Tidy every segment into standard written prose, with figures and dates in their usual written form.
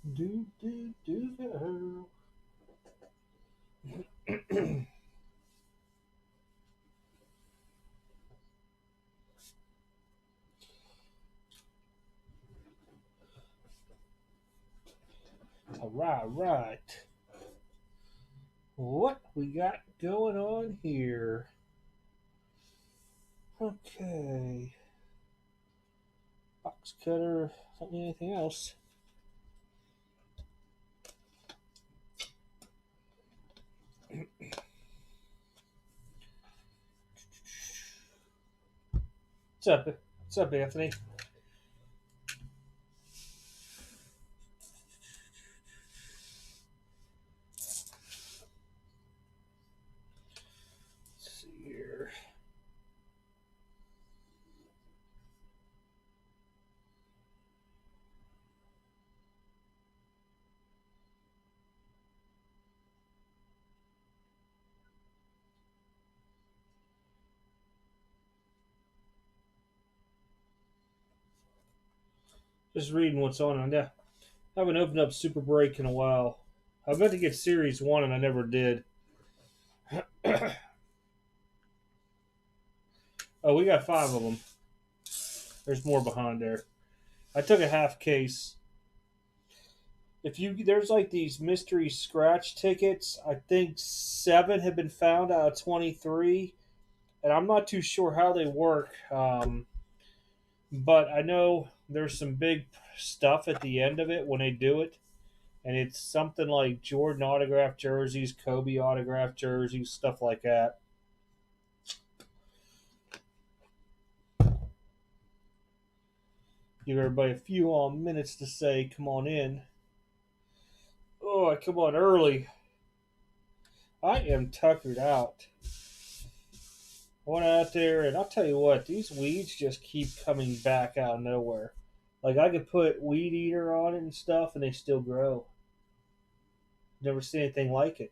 Do, do, do. All right, right. What we got going on here? Okay. Box cutter. Don't need anything else. What's up? What's up, Anthony? Let's see here. Just reading what's on. I haven't opened up Super Break in a while. I meant to get Series 1 and I never did. Oh, we got 5 of them. There's more behind there. I took a half case. If you there's like these mystery scratch tickets, I think 7 have been found out of 23, and I'm not too sure how they work. But I know there's some big stuff at the end of it when they do it, and it's something like Jordan autographed jerseys, Kobe autographed jerseys, stuff like that. Give everybody a few minutes to say, "Come on in." Oh, I come on early. I am tuckered out. I went out there, and I'll tell you what, these weeds just keep coming back out of nowhere. Like I could put weed eater on it and stuff, and they still grow. Never seen anything like it.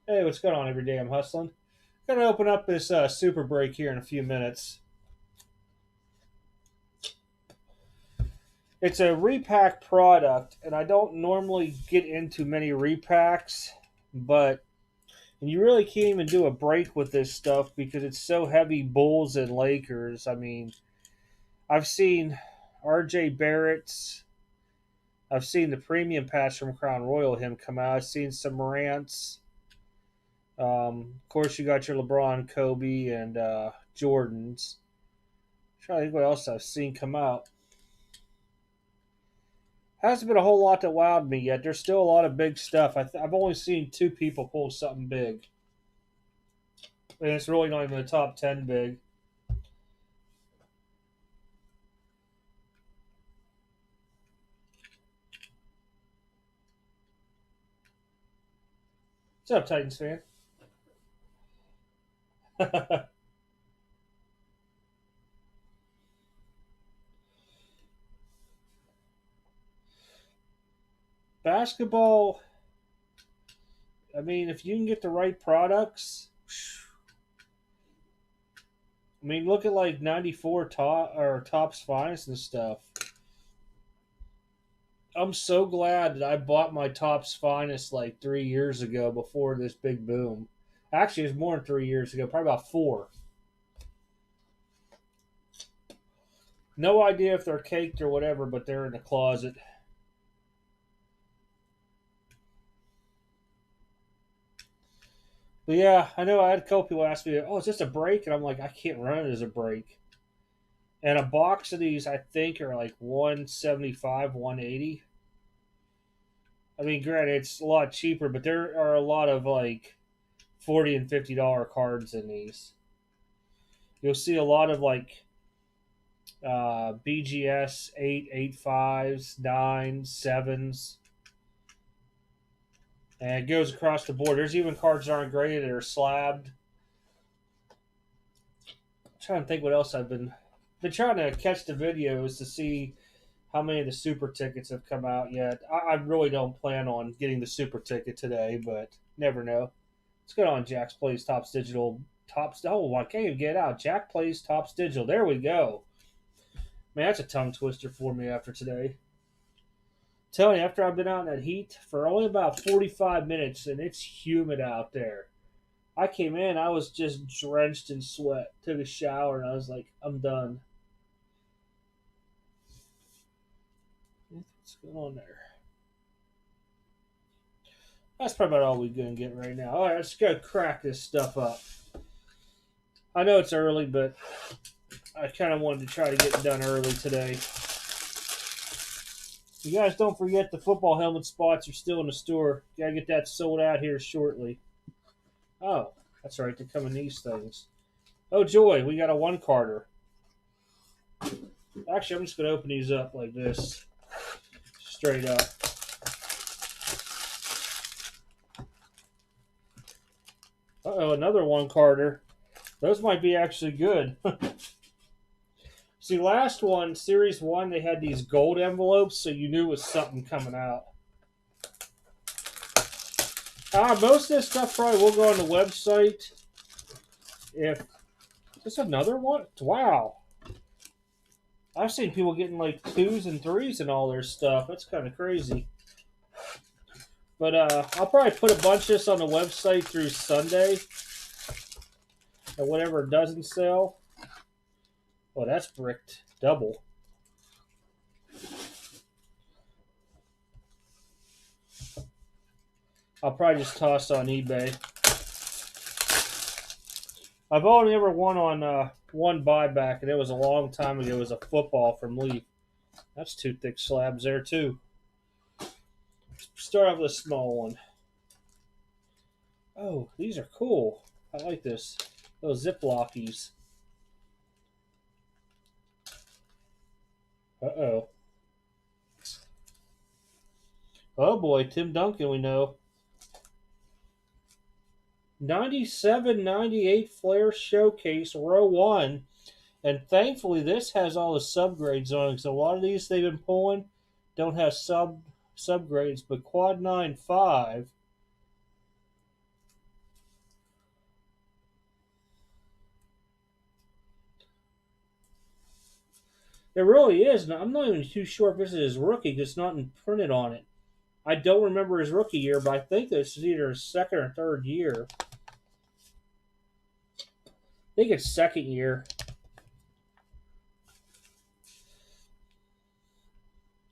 Hey, what's going on every day? I'm hustling. Gonna open up this super break here in a few minutes. It's a repack product, and I don't normally get into many repacks, but and you really can't even do a break with this stuff because it's so heavy. Bulls and Lakers. I mean, I've seen R.J. Barrett's. I've seen the premium patch from Crown Royal him come out. I've seen some Morant's. Of course, you got your LeBron, Kobe, and Jordans. I'm trying to think what else I've seen come out. Hasn't been a whole lot that wowed me yet. There's still a lot of big stuff. I've only seen 2 people pull something big, and it's really not even the top 10 big. What's up, Titans fan? Basketball. I mean, if you can get the right products, I mean, look at like '94 top or Topps Finest and stuff. I'm so glad that I bought my Topps Finest like 3 years ago before this big boom. Actually, it was more than 3 years ago, probably about 4. No idea if they're caked or whatever, but they're in the closet. But yeah, I know I had a couple people ask me, "Oh, is this a break?" And I'm like, I can't run it as a break. And a box of these, I think, are like 175, 180. I mean, granted, it's a lot cheaper, but there are a lot of like $40 and $50 cards in these. You'll see a lot of like BGS 8, 8.5s, 9s, 7s, and it goes across the board. There's even cards that aren't graded that are slabbed. I'm trying to think what else I've been trying to catch the videos to see how many of the super tickets have come out yet. I really don't plan on getting the super ticket today, but never know. What's going on, Jack's Plays Tops Digital Tops. Oh, I can't even get it out. Jack plays Tops Digital. There we go. Man, that's a tongue twister for me after today. Telling you, after I've been out in that heat for only about 45 minutes and it's humid out there. I came in, I was just drenched in sweat. Took a shower, and I was like, I'm done. What's going on there? That's probably about all we're going to get right now. All right, let's go crack this stuff up. I know it's early, but I kind of wanted to try to get it done early today. You guys don't forget the football helmet spots are still in the store. Gotta get that sold out here shortly. Oh, that's right. They come in these things. Oh, joy. We got a one-carder. Actually, I'm just going to open these up like this. Straight up. Uh-oh, another one-carder. Those might be actually good. See, last one, Series 1, they had these gold envelopes, so you knew it was something coming out. Most of this stuff probably will go on the website. If this another one? Wow. I've seen people getting like 2s and 3s and all their stuff. That's kind of crazy. But I'll probably put a bunch of this on the website through Sunday. And whatever doesn't sell. Oh, that's bricked double. I'll probably just toss on eBay. I've only ever won on one buyback, and it was a long time ago. It was a football from Leaf. That's 2 thick slabs there, too. Start off with a small one. Oh, these are cool. I like this. Those Ziplockies. Uh-oh. Oh, boy. Tim Duncan, we know. 97-98 Flair Showcase, row 1. And thankfully, this has all the subgrades on it. Because a lot of these they've been pulling don't have subgrades. But Quad 9.5. It really is. Now, I'm not even too sure if this is his rookie because it's not printed on it. I don't remember his rookie year, but I think this is either his second or third year. I think it's second year.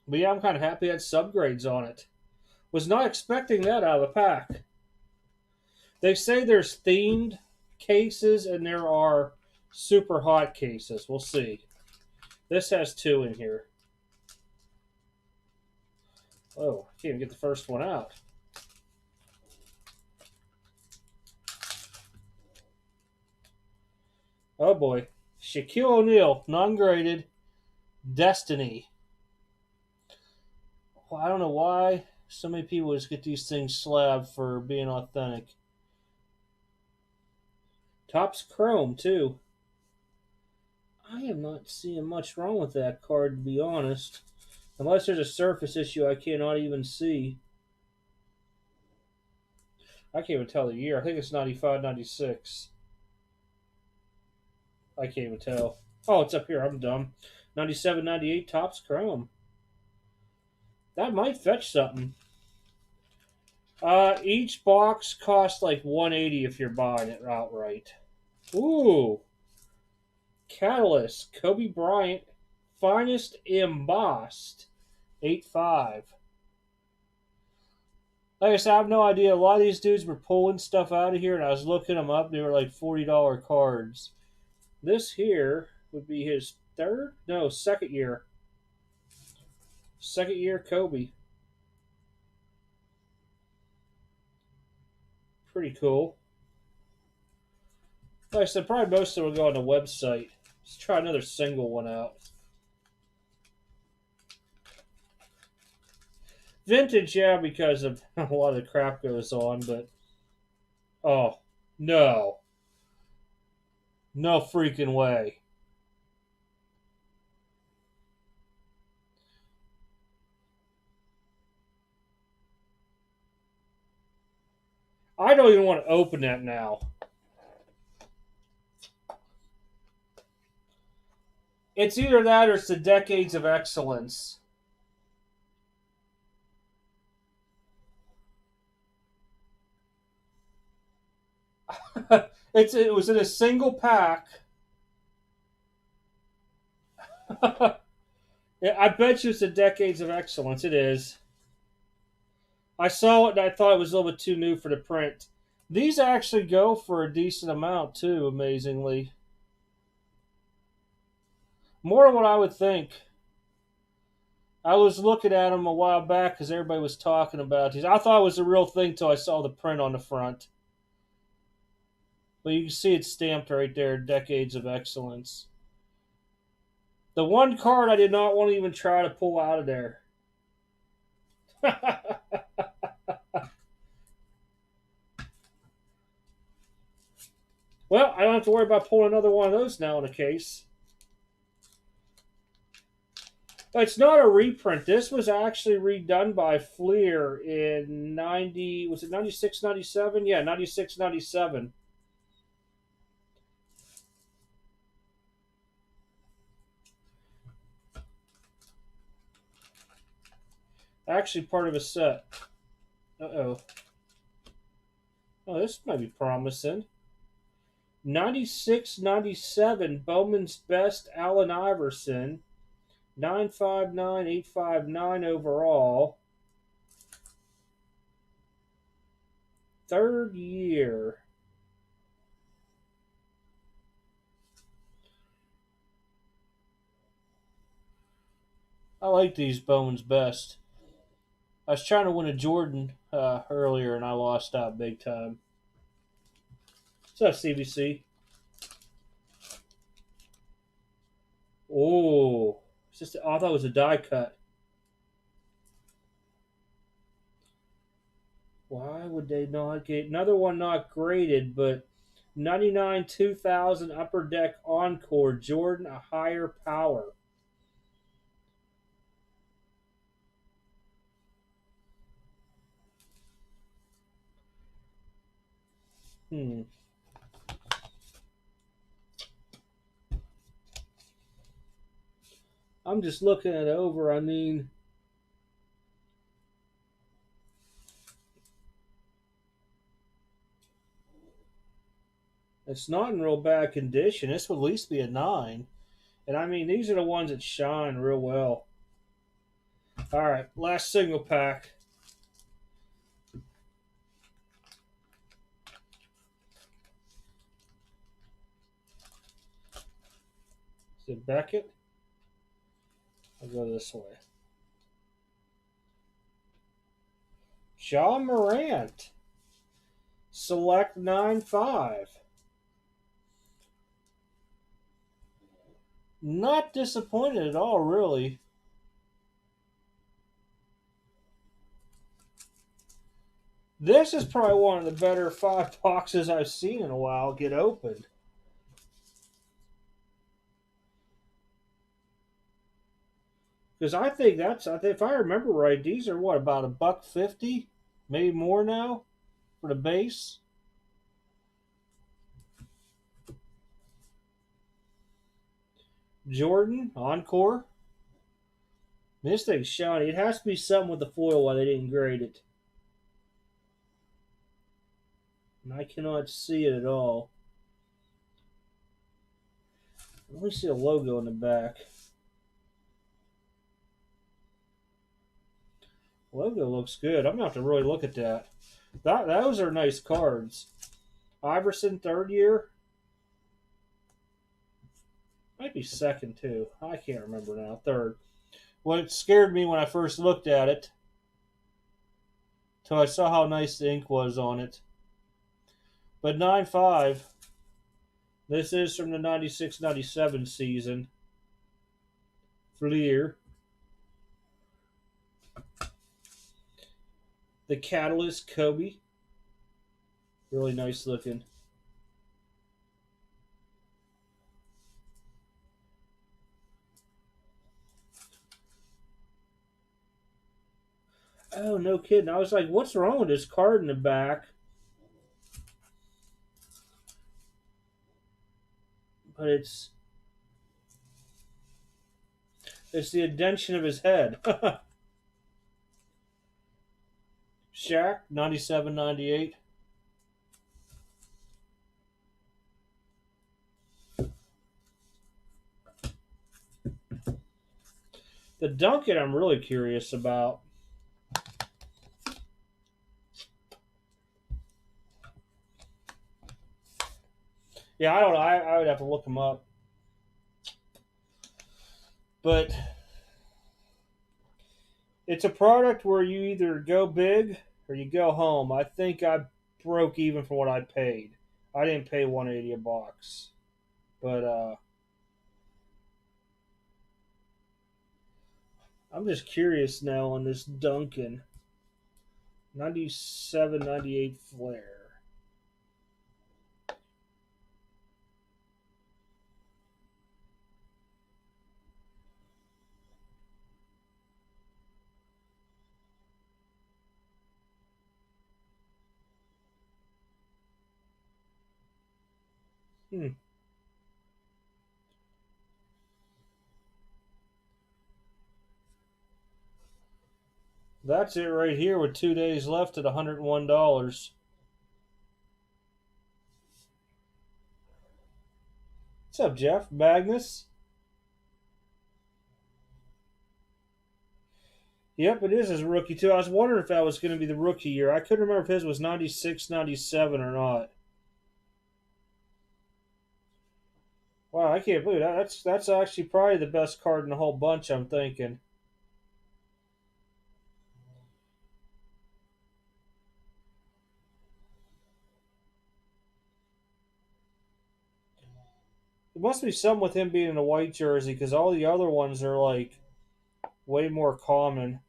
But yeah, I'm kind of happy it had subgrades on it. Was not expecting that out of a pack. They say there's themed cases and there are super hot cases. We'll see. This has 2 in here. Oh, I can't even get the first one out. Oh boy. Shaquille O'Neal, non-graded. Destiny. Well, I don't know why so many people just get these things slabbed for being authentic. Topps Chrome, too. I am not seeing much wrong with that card, to be honest. Unless there's a surface issue I cannot even see. I can't even tell the year. I think it's 95, 96. I can't even tell. Oh, it's up here. I'm dumb. 97, 98 Topps Chrome. That might fetch something. Each box costs like $180 if you're buying it outright. Ooh. Catalyst. Kobe Bryant. Finest embossed. 8.5. Like I said, I have no idea. A lot of these dudes were pulling stuff out of here, and I was looking them up. They were like $40 cards. This here would be his second year. Second year Kobe. Pretty cool. Like I said, probably most of them will go on the website. Let's try another single one out. Vintage, yeah, because of a lot of the crap goes on, but oh, no. No freaking way. I don't even want to open that now. It's either that or it's the decades of excellence. It was in a single pack. I bet you it's the decades of excellence. It is. I saw it and I thought it was a little bit too new for the print. These actually go for a decent amount too, amazingly. More than what I would think. I was looking at them a while back because everybody was talking about these. I thought it was the real thing till I saw the print on the front. But you can see it's stamped right there, Decades of Excellence. The one card I did not want to even try to pull out of there. Well, I don't have to worry about pulling another one of those now in a case. It's not a reprint. This was actually redone by Fleer in 90, was it 96, 97? Yeah, 96, 97. Actually part of a set. Uh-oh. Oh, this might be promising. 96, 97, Bowman's Best, Allen Iverson. 959, 859 overall. Third year. I like these Bowman's Best. I was trying to win a Jordan earlier and I lost out big time. What's up, CBC? Oh, it's just, I thought it was a die cut. Why would they not get another one not graded, but 99 2000 Upper Deck Encore Jordan, a higher power. Hmm. I'm just looking it over. I mean, it's not in real bad condition. This would at least be a 9. And I mean, these are the ones that shine real well. All right, last single pack. Is it Beckett? I'll go this way. John Morant. Select 9-5. Not disappointed at all, really. This is probably one of the better 5 boxes I've seen in a while get opened. Because I think if I remember right, these are what, about $1.50, maybe more now for the base. Jordan Encore. This thing's shiny. It has to be something with the foil why they didn't grade it. And I cannot see it at all. I only see a logo in the back. Logo looks good. I'm gonna have to really look at that. Those are nice cards. Iverson, third year. Might be second too. I can't remember now. Third. What scared me when I first looked at it, till I saw how nice the ink was on it. But 9-5. This is from the 96-97 season. Fleer. The Catalyst Kobe. Really nice looking. Oh, no kidding. I was like, what's wrong with this card in the back? But it's It's the indention of his head. Shaq, 97, 98. The Duncan, I'm really curious about. Yeah, I don't know. I would have to look him up. But it's a product where you either go big or you go home. I think I broke even for what I paid. I didn't pay 180 a box. But I'm just curious now on this Duncan 97, 98 flare. Hmm. That's it right here with 2 days left at $101. What's up, Jeff? Magnus? Yep, it is his rookie, too. I was wondering if that was going to be the rookie year. I couldn't remember if his was 96, 97 or not. Wow, I can't believe that. That's actually probably the best card in the whole bunch, I'm thinking. It must be something with him being in a white jersey because all the other ones are like way more common.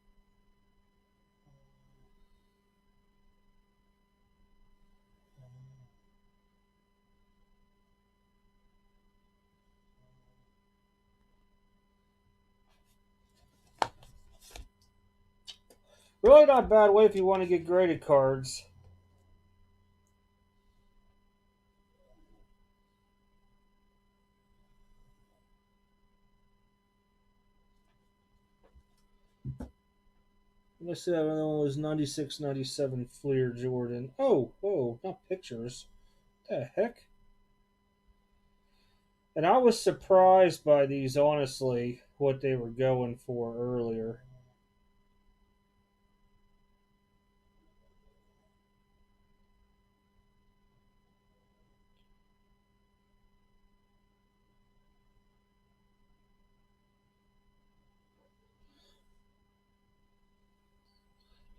Really not a bad way if you want to get graded cards. Let's see, that other one was 96, 97 Fleer Jordan. Oh, whoa, not pictures. What the heck? And I was surprised by these, honestly, what they were going for earlier.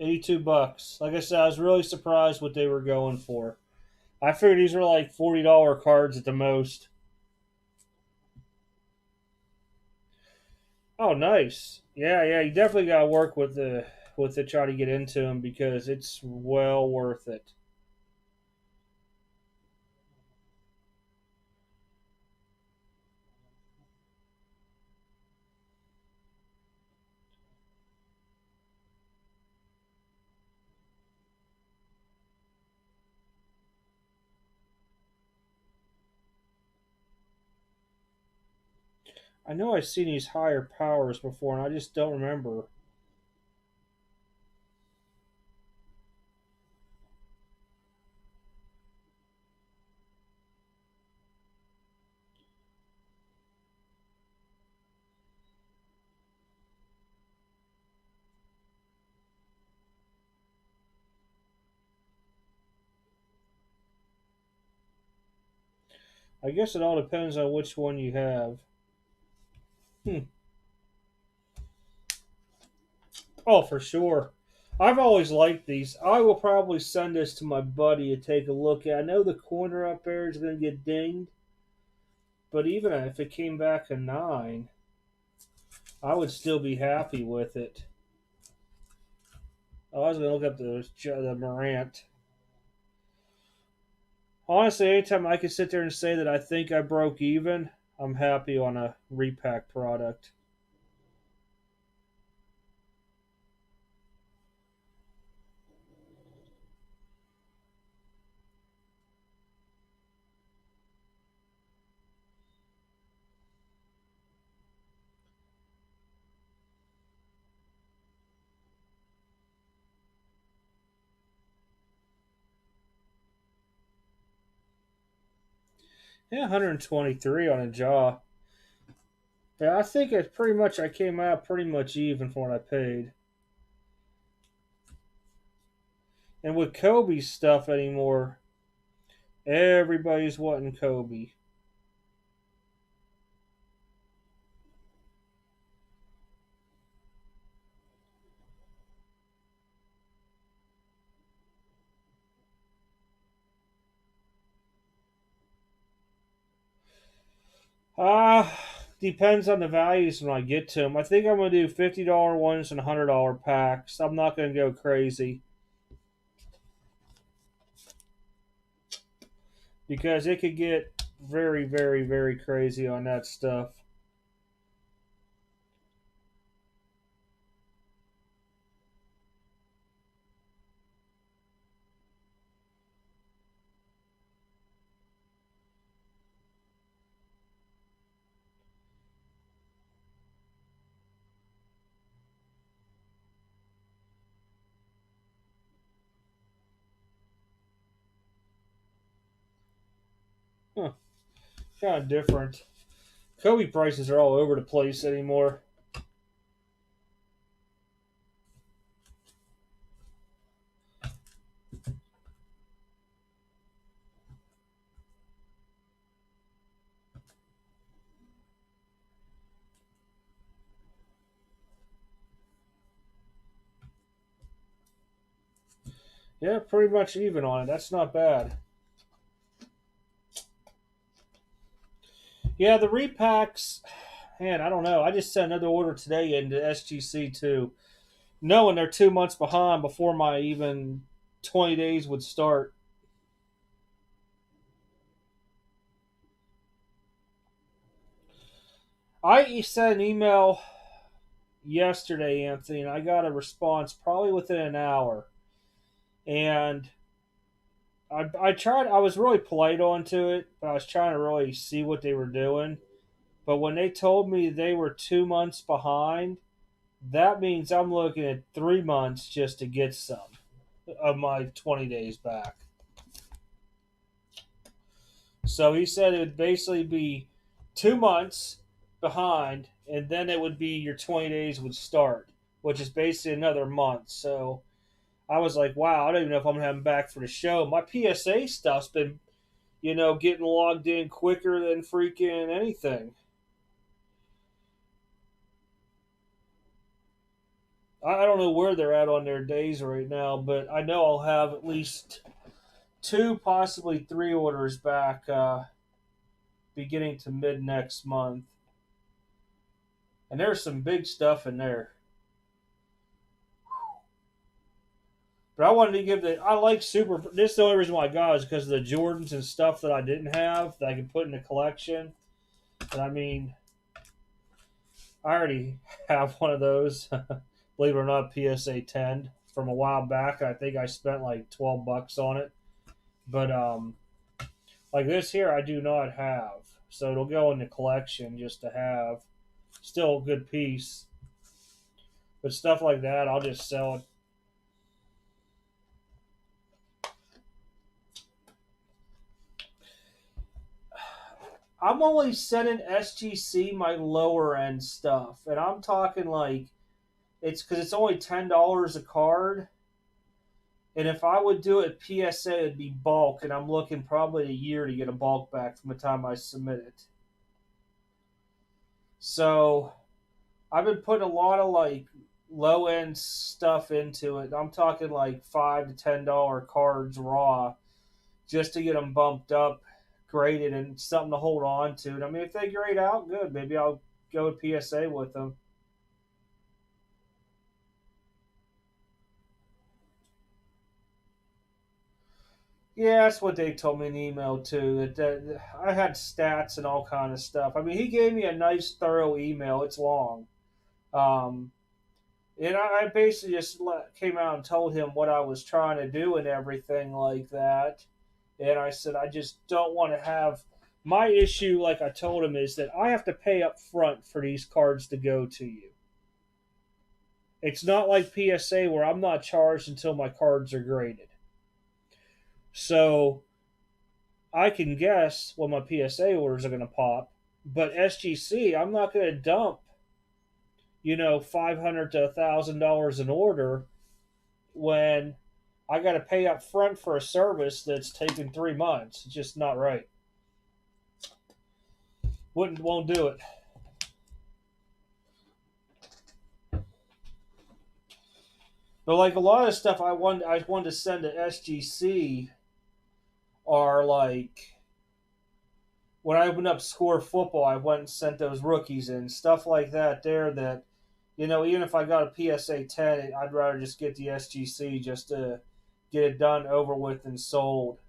82 bucks. Like I said, I was really surprised what they were going for. I figured these were like $40 cards at the most. Oh, nice. Yeah, yeah. You definitely got to work with the try to get into them because it's well worth it. I know I've seen these higher powers before, and I just don't remember. I guess it all depends on which one you have. Hmm. Oh, for sure. I've always liked these. I will probably send this to my buddy to take a look at. I know the corner up there is going to get dinged, but even if it came back a 9, I would still be happy with it. Oh, I was going to look up the Morant. Honestly, anytime I can sit there and say that I think I broke even, I'm happy on a repack product. Yeah, 123 on a jaw. Yeah, I think it's pretty much. I came out pretty much even for what I paid. And with Kobe's stuff anymore, everybody's wanting Kobe. Depends on the values when I get to them. I think I'm gonna do $50 ones and $100 packs. I'm not gonna go crazy because it could get very, very, very crazy on that stuff. Huh, kind of different. Kobe prices are all over the place anymore. Yeah, pretty much even on it. That's not bad. Yeah, the repacks, man, I don't know. I just sent another order today into SGC too, knowing they're 2 months behind before my even 20 days would start. I sent an email yesterday, Anthony, and I got a response probably within an hour. And I tried, I was really polite onto it, but I was trying to really see what they were doing. But when they told me they were 2 months behind, that means I'm looking at 3 months just to get some of my 20 days back. So he said it would basically be 2 months behind, and then it would be your 20 days would start, which is basically another month. So I was like, wow, I don't even know if I'm gonna have him back for the show. My PSA stuff's been, getting logged in quicker than freaking anything. I don't know where they're at on their days right now, but I know I'll have at least two, possibly three orders back beginning to mid next month. And there's some big stuff in there. But I wanted to give I like super. This is the only reason why I got it is because of the Jordans and stuff that I didn't have that I could put in the collection. And I mean, I already have one of those. Believe it or not, PSA 10 from a while back. I think I spent like $12 on it. But like this here, I do not have. So it'll go in the collection just to have. Still a good piece. But stuff like that, I'll just sell it. I'm only sending SGC my lower end stuff. And I'm talking like it's because it's only $10 a card. And if I would do it PSA, it'd be bulk, and I'm looking probably a year to get a bulk back from the time I submit it. So I've been putting a lot of like low end stuff into it. I'm talking like $5 to $10 cards raw, just to get them bumped up, graded, and something to hold on to. And I mean, if they grade out, good. Maybe I'll go with PSA with them. Yeah, that's what they told me in the email too. That I had stats and all kind of stuff. I mean, he gave me a nice, thorough email. It's long, um, and I basically just came out and told him what I was trying to do and everything like that. And I said I just don't want to have my issue. Like I told him, is that I have to pay up front for these cards to go to you. It's not like PSA where I'm not charged until my cards are graded. So I can guess when my PSA orders are going to pop. But SGC, I'm not going to dump, $500 to $1,000 an order when I got to pay up front for a service that's taken 3 months. It's just not right. Won't do it. But like a lot of stuff I want to send to SGC are like when I opened up Score Football, I went and sent those rookies in stuff like that. There, that even if I got a PSA 10, I'd rather just get the SGC just to get it done, over with, and sold.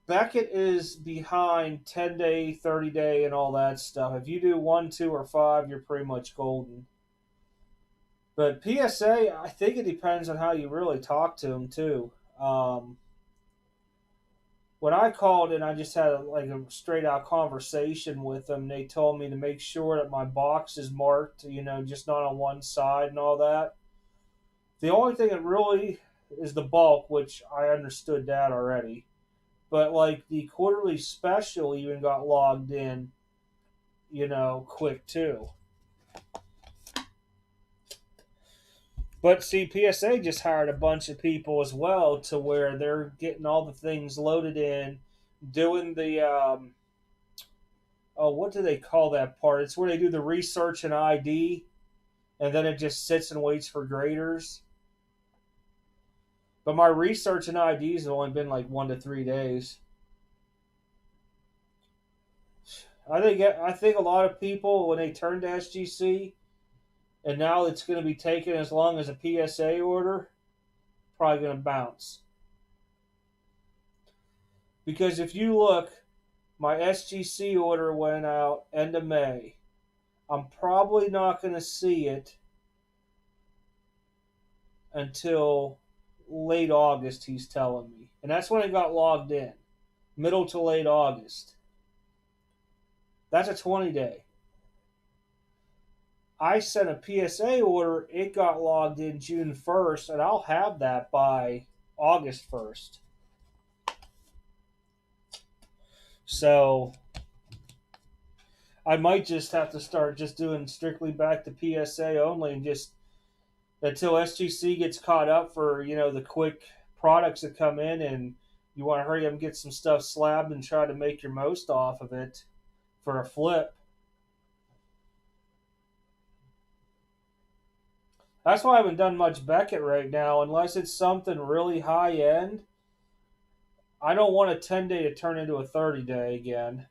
Beckett is behind 10-day, 30-day, and all that stuff. If you do 1, 2, or 5, you're pretty much golden. But PSA, I think it depends on how you really talk to them too. When I called and I just had a straight out conversation with them, they told me to make sure that my box is marked, just not on one side and all that. The only thing that really is the bulk, which I understood that already. But like the quarterly special even got logged in, quick too. But see, PSA just hired a bunch of people as well to where they're getting all the things loaded in, doing the what do they call that part? It's where they do the research and ID, and then it just sits and waits for graders. But my research and IDs have only been like 1 to 3 days. I think a lot of people, when they turn to SGC, and now it's going to be taking as long as a PSA order, probably going to bounce. Because if you look, my SGC order went out end of May. I'm probably not going to see it until late August, he's telling me. And that's when it got logged in. Middle to late August. That's a 20-day. I sent a PSA order. It got logged in June 1st, and I'll have that by August 1st. So I might just have to start just doing strictly back to PSA only, and just until SGC gets caught up for the quick products that come in, and you want to hurry up and get some stuff slabbed and try to make your most off of it for a flip. That's why I haven't done much Beckett right now, unless it's something really high end. I don't want a 10-day to turn into a 30-day again.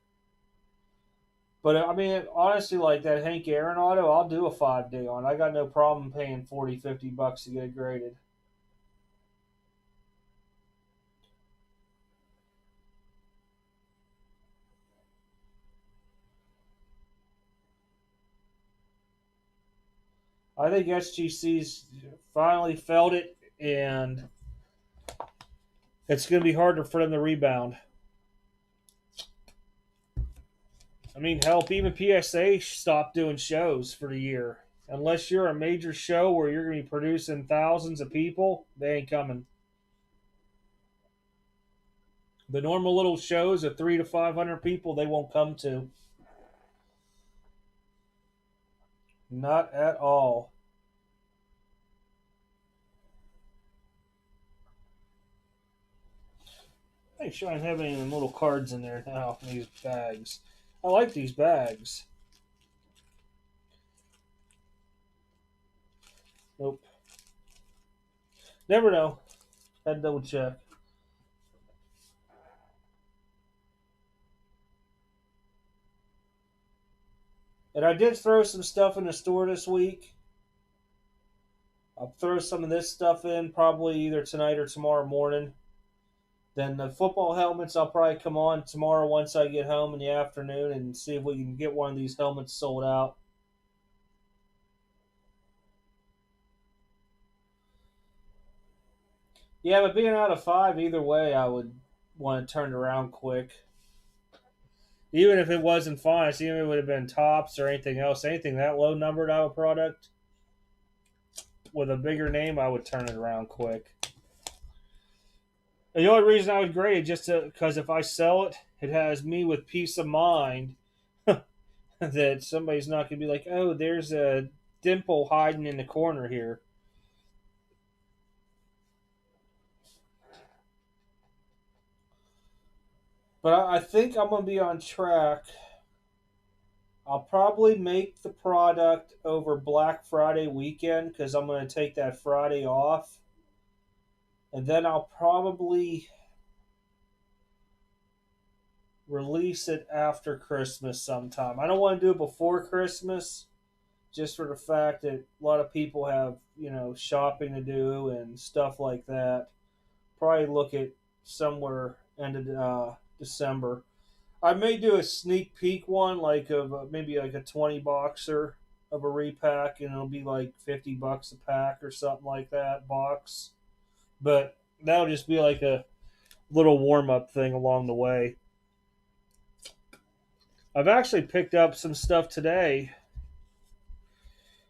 But I mean, honestly, like that Hank Aaron auto, I'll do a 5-day on. I got no problem paying $40, $50 to get it graded. I think SGC's finally felt it, and it's going to be harder for them to rebound. I mean, help, even PSA stopped doing shows for the year. Unless you're a major show where you're going to be producing thousands of people, they ain't coming. The normal little shows of 300 to 500 people, they won't come to. Not at all. Make sure I don't have any of them little cards in there now. These bags. I like these bags. Nope. Never know. Had to double check. And I did throw some stuff in the store this week. I'll throw some of this stuff in probably either tonight or tomorrow morning. Then the football helmets, I'll probably come on tomorrow once I get home in the afternoon and see if we can get one of these helmets sold out. Yeah, but being out of 5, either way, I would want to turn it around quick. Even if it wasn't finest, even if it would have been tops or anything else, anything that low numbered out of product with a bigger name, I would turn it around quick. The only reason I would grade it just because if I sell it, it has me with peace of mind that somebody's not going to be like, oh, there's a dimple hiding in the corner here. But I think I'm going to be on track. I'll probably make the product over Black Friday weekend because I'm going to take that Friday off. And then I'll probably release it after Christmas sometime. I don't want to do it before Christmas just for the fact that a lot of people have, shopping to do and stuff like that. Probably look at somewhere end of December. I may do a sneak peek one, like of maybe like a 20 boxer of a repack, and it'll be like $50 a pack or something like that box. But that'll just be like a little warm up thing along the way. I've actually picked up some stuff today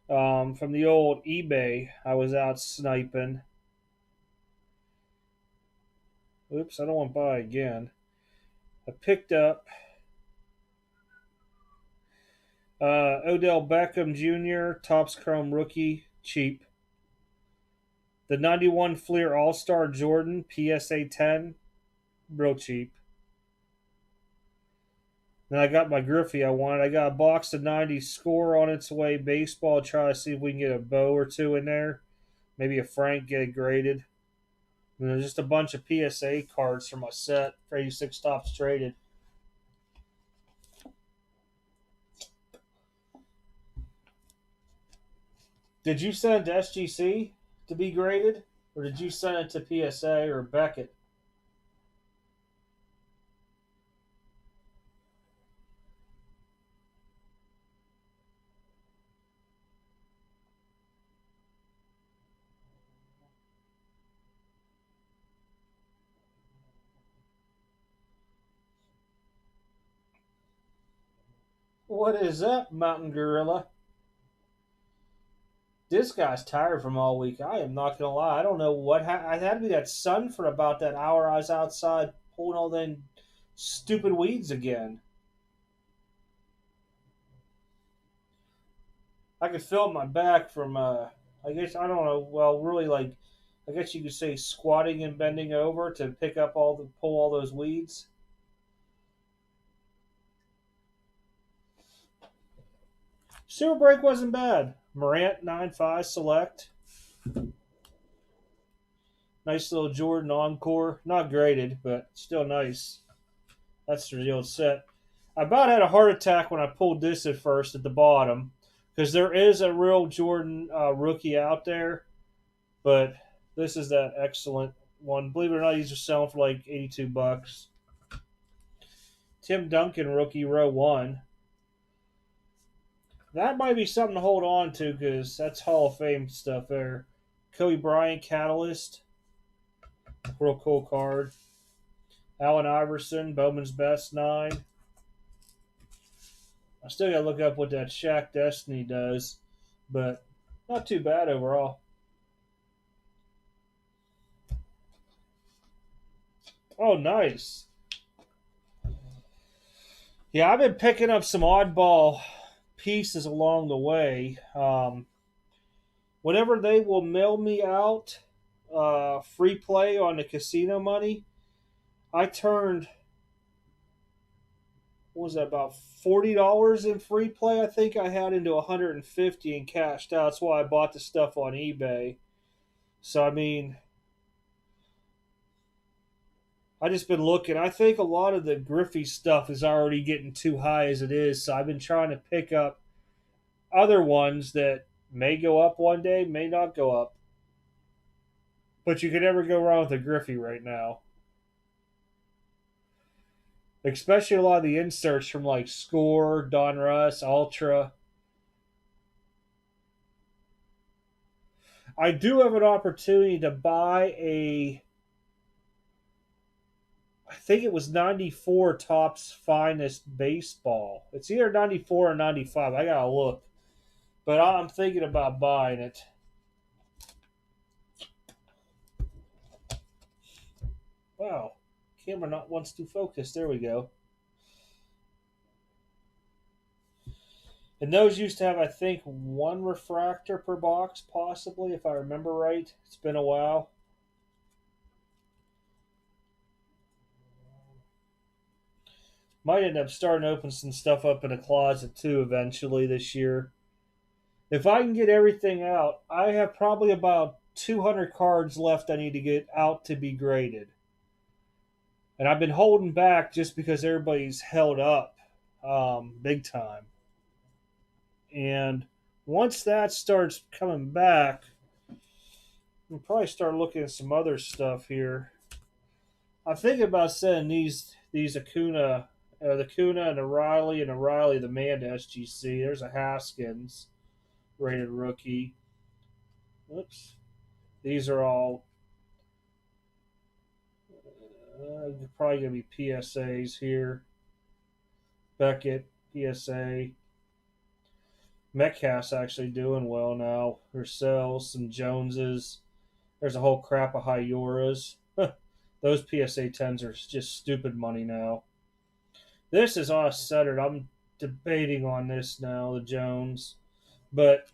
from the old eBay. I was out sniping. Oops, I don't want to buy again. I picked up Odell Beckham Jr., Topps Chrome rookie, cheap. The 91 Fleer All Star Jordan, PSA 10, real cheap. Then I got my Griffey I wanted. I got a box of 90 Score on its way baseball. Try to see if we can get a Bo or two in there. Maybe a Frank, get it graded. And there's just a bunch of PSA cards from my set for 86 Tops traded. Did you send it to SGC to be graded? Or did you send it to PSA or Beckett? What is up, Mountain Gorilla? This guy's tired from all week. I am not gonna lie. I don't know what I had to be that sun for about that hour. I was outside pulling all them stupid weeds again. I could feel my back from. I guess I don't know. Well, really, like, I guess you could say squatting and bending over to pick up pull all those weeds. Super break wasn't bad. Morant 9.5 select. Nice little Jordan Encore. Not graded, but still nice. That's the real set. I about had a heart attack when I pulled this at first at the bottom because there is a real Jordan rookie out there, but this is that excellent one. Believe it or not, these are selling for like $82. Tim Duncan rookie row one. That might be something to hold on to because that's Hall of Fame stuff there. Kobe Bryant Catalyst. Real cool card. Allen Iverson, Bowman's Best 9. I still got to look up what that Shaq Destiny does, but not too bad overall. Oh, nice. Yeah, I've been picking up some oddball pieces along the way. Whenever they will mail me out free play on the casino money, I turned, what was that, about $40 in free play? I think I had into 150 and cashed out. That's why I bought the stuff on eBay. So I mean, I just been looking. I think a lot of the Griffey stuff is already getting too high as it is. So I've been trying to pick up other ones that may go up one day, may not go up. But you can never go wrong with a Griffey right now. Especially a lot of the inserts from like Score, Don Russ, Ultra. I do have an opportunity to buy I think it was 94 Topps Finest Baseball. It's either 94 or 95. I gotta look. But I'm thinking about buying it. Wow, camera not wants to focus. There we go. And those used to have, I think, one refractor per box, possibly, if I remember right. It's been a while. Might end up starting to open some stuff up in a closet too eventually this year. If I can get everything out, I have probably about 200 cards left I need to get out to be graded. And I've been holding back just because everybody's held up big time. And once that starts coming back, we'll probably start looking at some other stuff here. I'm thinking about sending these Acuna, the Acuna and the Riley the man to SGC. There's a Haskins rated rookie. Oops. These are all probably going to be PSAs here. Beckett, PSA. Metcalf's actually doing well now. Hersel's, some Joneses. There's a whole crap of Hyoras. Those PSA 10s are just stupid money now. This is all centered. I'm debating on this now, the Jones. But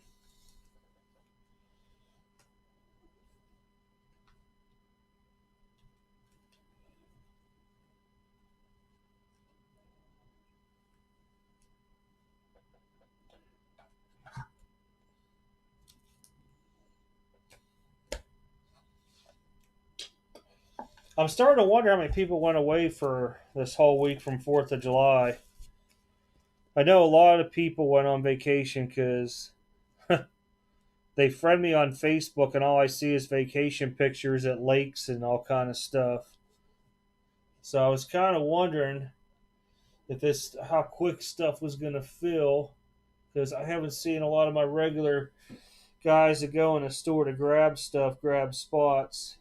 I'm starting to wonder how many people went away for this whole week from 4th of July. I know a lot of people went on vacation because they friend me on Facebook and all I see is vacation pictures at lakes and all kind of stuff. So I was kind of wondering if this how quick stuff was going to fill because I haven't seen a lot of my regular guys that go in a store to grab stuff, grab spots.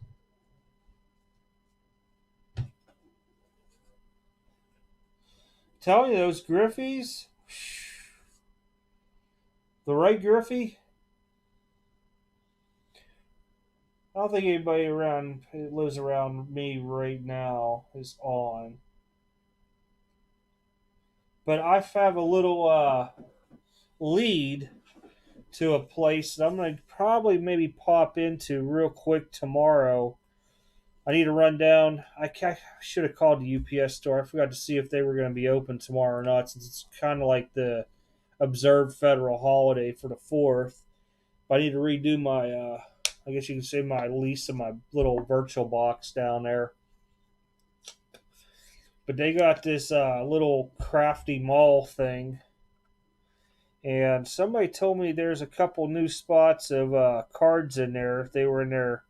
Telling you those Griffies, the right Griffey. I don't think anybody around who lives around me right now is on. But I have a little lead to a place that I'm going to probably maybe pop into real quick tomorrow. I need to run down. I should have called the UPS store. I forgot to see if they were going to be open tomorrow or not, since it's kind of like the observed federal holiday for the 4th. But I need to redo my, I guess you can say, my lease of my little virtual box down there. But they got this little crafty mall thing. And somebody told me there's a couple new spots of cards in there. They were in there,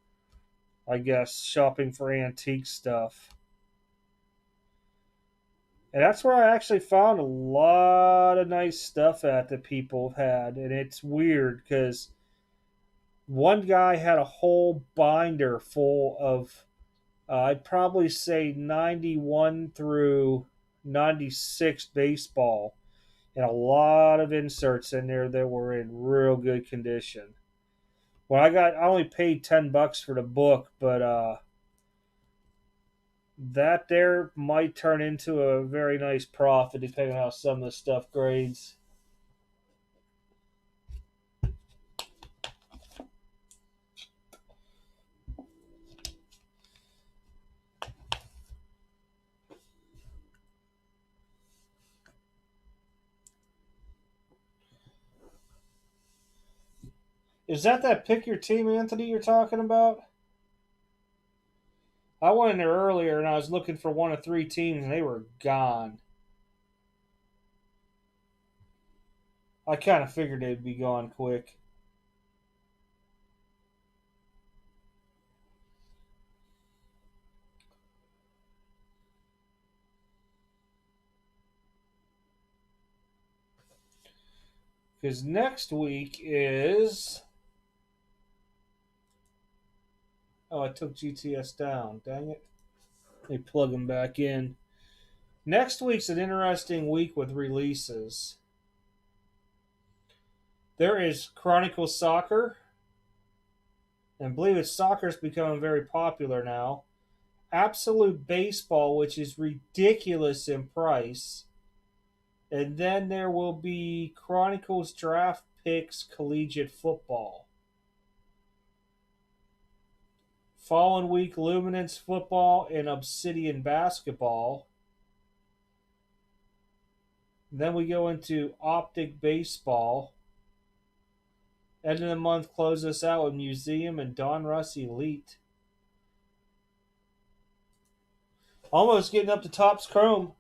I guess, shopping for antique stuff. And that's where I actually found a lot of nice stuff at that people had. And it's weird because one guy had a whole binder full of, I'd probably say 91 through 96 baseball. And a lot of inserts in there that were in real good condition. When I only paid $10 for the book, but that there might turn into a very nice profit depending on how some of the stuff grades. Is that pick your team, Anthony, you're talking about? I went in there earlier and I was looking for one of three teams and they were gone. I kind of figured they'd be gone quick. Because next week is. Oh, I took GTS down. Dang it. Let me plug them back in. Next week's an interesting week with releases. There is Chronicle Soccer. And I believe soccer's becoming very popular now. Absolute Baseball, which is ridiculous in price. And then there will be Chronicles Draft Picks Collegiate Football. Following week, Luminance Football and Obsidian Basketball. Then we go into Optic Baseball. End of the month, close us out with Museum and Donruss Elite. Almost getting up to Topps Chrome.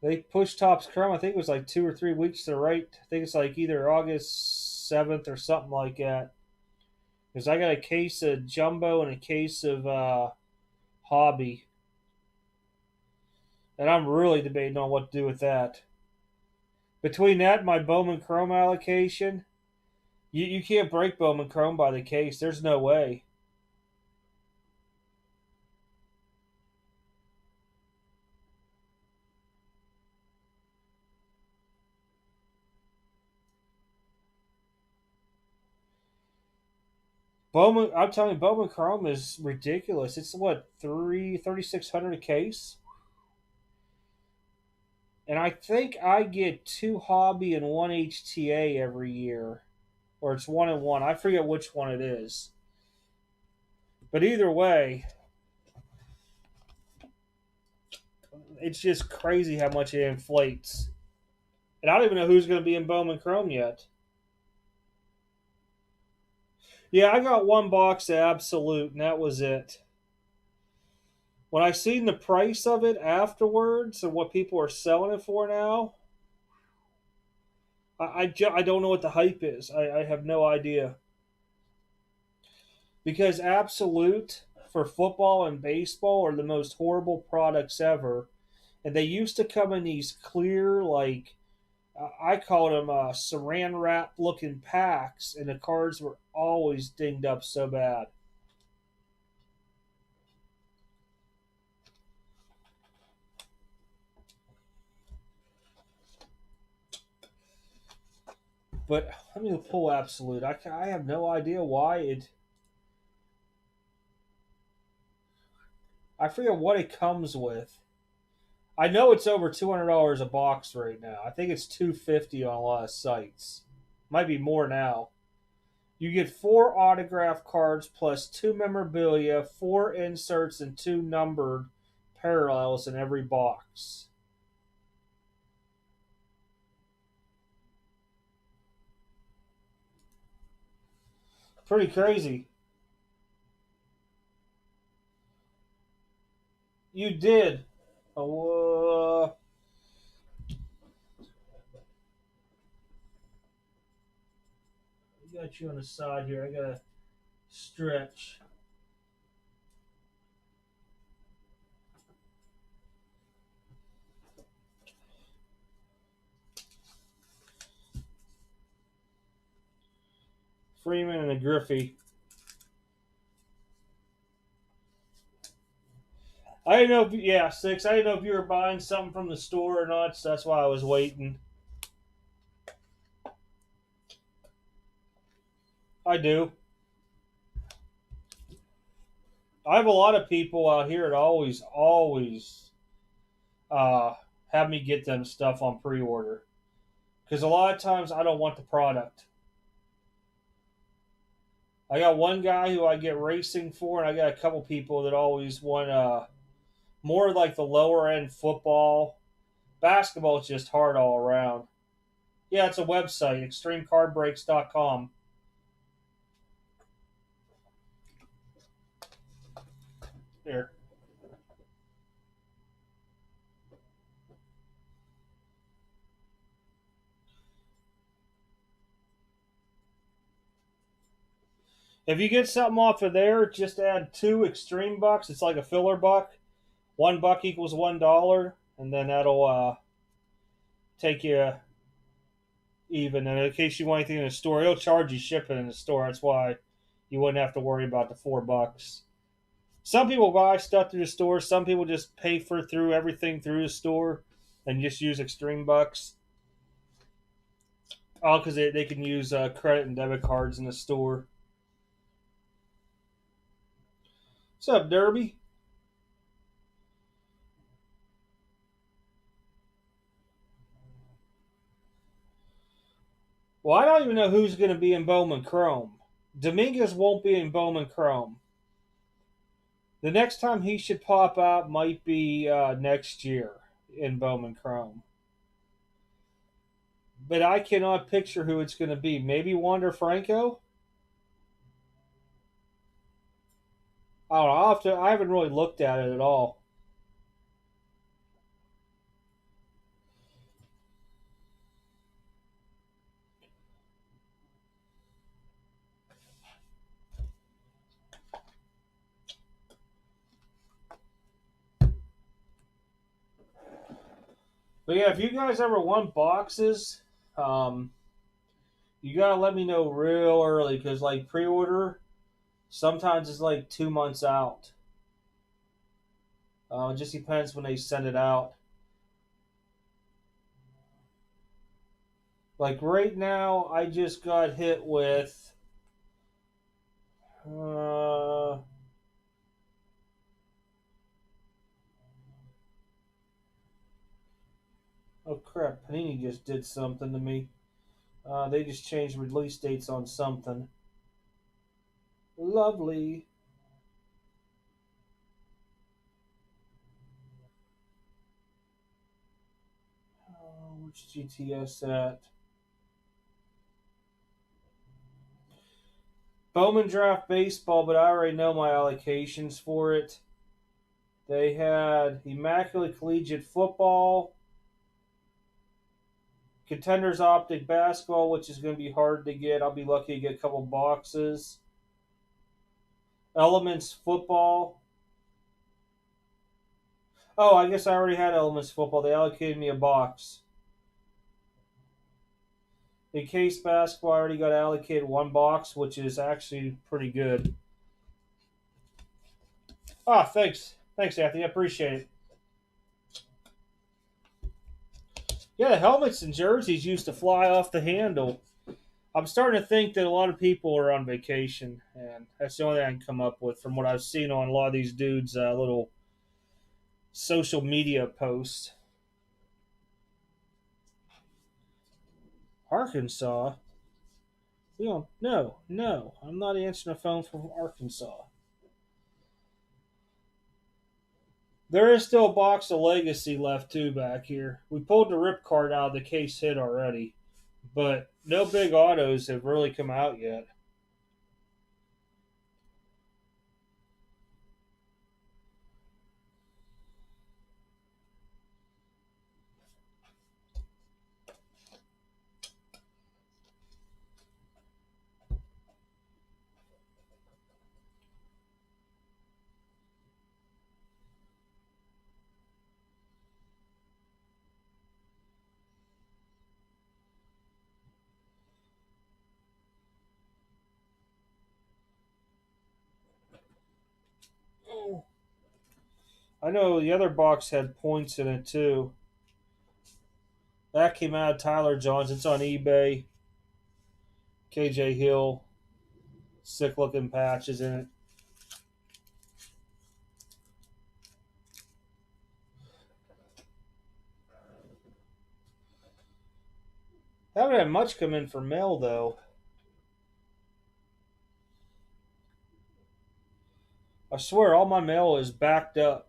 They pushed Topps Chrome, I think it was like 2 or 3 weeks to the right. I think it's like either August 7th or something like that. Because I got a case of Jumbo and a case of Hobby. And I'm really debating on what to do with that. Between that and my Bowman Chrome allocation, you can't break Bowman Chrome by the case. There's no way. Bowman, I'm telling you, Bowman Chrome is ridiculous. It's what, 3,600 a case? And I think I get 2 Hobby and 1 HTA every year. Or it's 1 and 1. I forget which one it is. But either way, it's just crazy how much it inflates. And I don't even know who's going to be in Bowman Chrome yet. Yeah, I got one box of Absolute, and that was it. When I seen the price of it afterwards and what people are selling it for now, I don't know what the hype is. I have no idea. Because Absolute for football and baseball are the most horrible products ever. And they used to come in these clear, like, I called them saran wrap looking packs, and the cards were always dinged up so bad. But let me pull Absolute. I have no idea why it. I forget what it comes with. I know it's over $200 a box right now. I think it's $250 on a lot of sites. Might be more now. You get 4 autograph cards plus 2 memorabilia, 4 inserts, and 2 numbered parallels in every box. Pretty crazy. You did. Oh, I got you on the side here. I gotta stretch. Freeman and a Griffey. I didn't know if yeah, 6. I didn't know if you were buying something from the store or not, so that's why I was waiting. I do. I have a lot of people out here that always uh, have me get them stuff on pre-order because a lot of times I don't want the product. I got one guy who I get racing for, and I got a couple people that always want more like the lower end football. Basketball is just hard all around. Yeah, it's a website, extremecardbreaks.com. Here. If you get something off of there, just add 2 extreme bucks. It's like a filler buck. $1 equals $1, and then that'll take you even. And in case you want anything in the store, it'll charge you shipping in the store. That's why you wouldn't have to worry about the $4. Some people buy stuff through the store. Some people just pay for through everything through the store and just use extreme bucks. Oh, because they can use credit and debit cards in the store. What's up, Derby? Well, I don't even know who's going to be in Bowman Chrome. Dominguez won't be in Bowman Chrome. The next time he should pop out might be next year in Bowman Chrome. But I cannot picture who it's going to be. Maybe Wander Franco? I don't know. I haven't really looked at it at all. But yeah, if you guys ever want boxes, um, you gotta let me know real early because like pre-order, sometimes it's like 2 months out. It just depends when they send it out. Like right now, I just got hit with. Oh crap! Panini just did something to me. They just changed release dates on something. Lovely. Which GTS at? Bowman Draft Baseball, but I already know my allocations for it. They had Immaculate Collegiate Football, Contenders Optic Basketball, which is going to be hard to get. I'll be lucky to get a couple boxes. Elements Football. Oh, I guess I already had Elements Football. They allocated me a box. In Case Basketball, I already got allocated one box, which is actually pretty good. Ah, thanks. Thanks, Anthony. I appreciate it. Yeah, the helmets and jerseys used to fly off the handle. I'm starting to think that a lot of people are on vacation, and that's the only thing I can come up with from what I've seen on a lot of these dudes' little social media posts. Arkansas? We don't. No, no. I'm not answering a phone from Arkansas. There is still a box of Legacy left too back here. We pulled the rip card out of the case hit already, but no big autos have really come out yet. I know the other box had points in it too. That came out of Tyler Johns. It's on eBay. KJ Hill, sick looking patches in it. Haven't had much come in for mail though. I swear all my mail is backed up.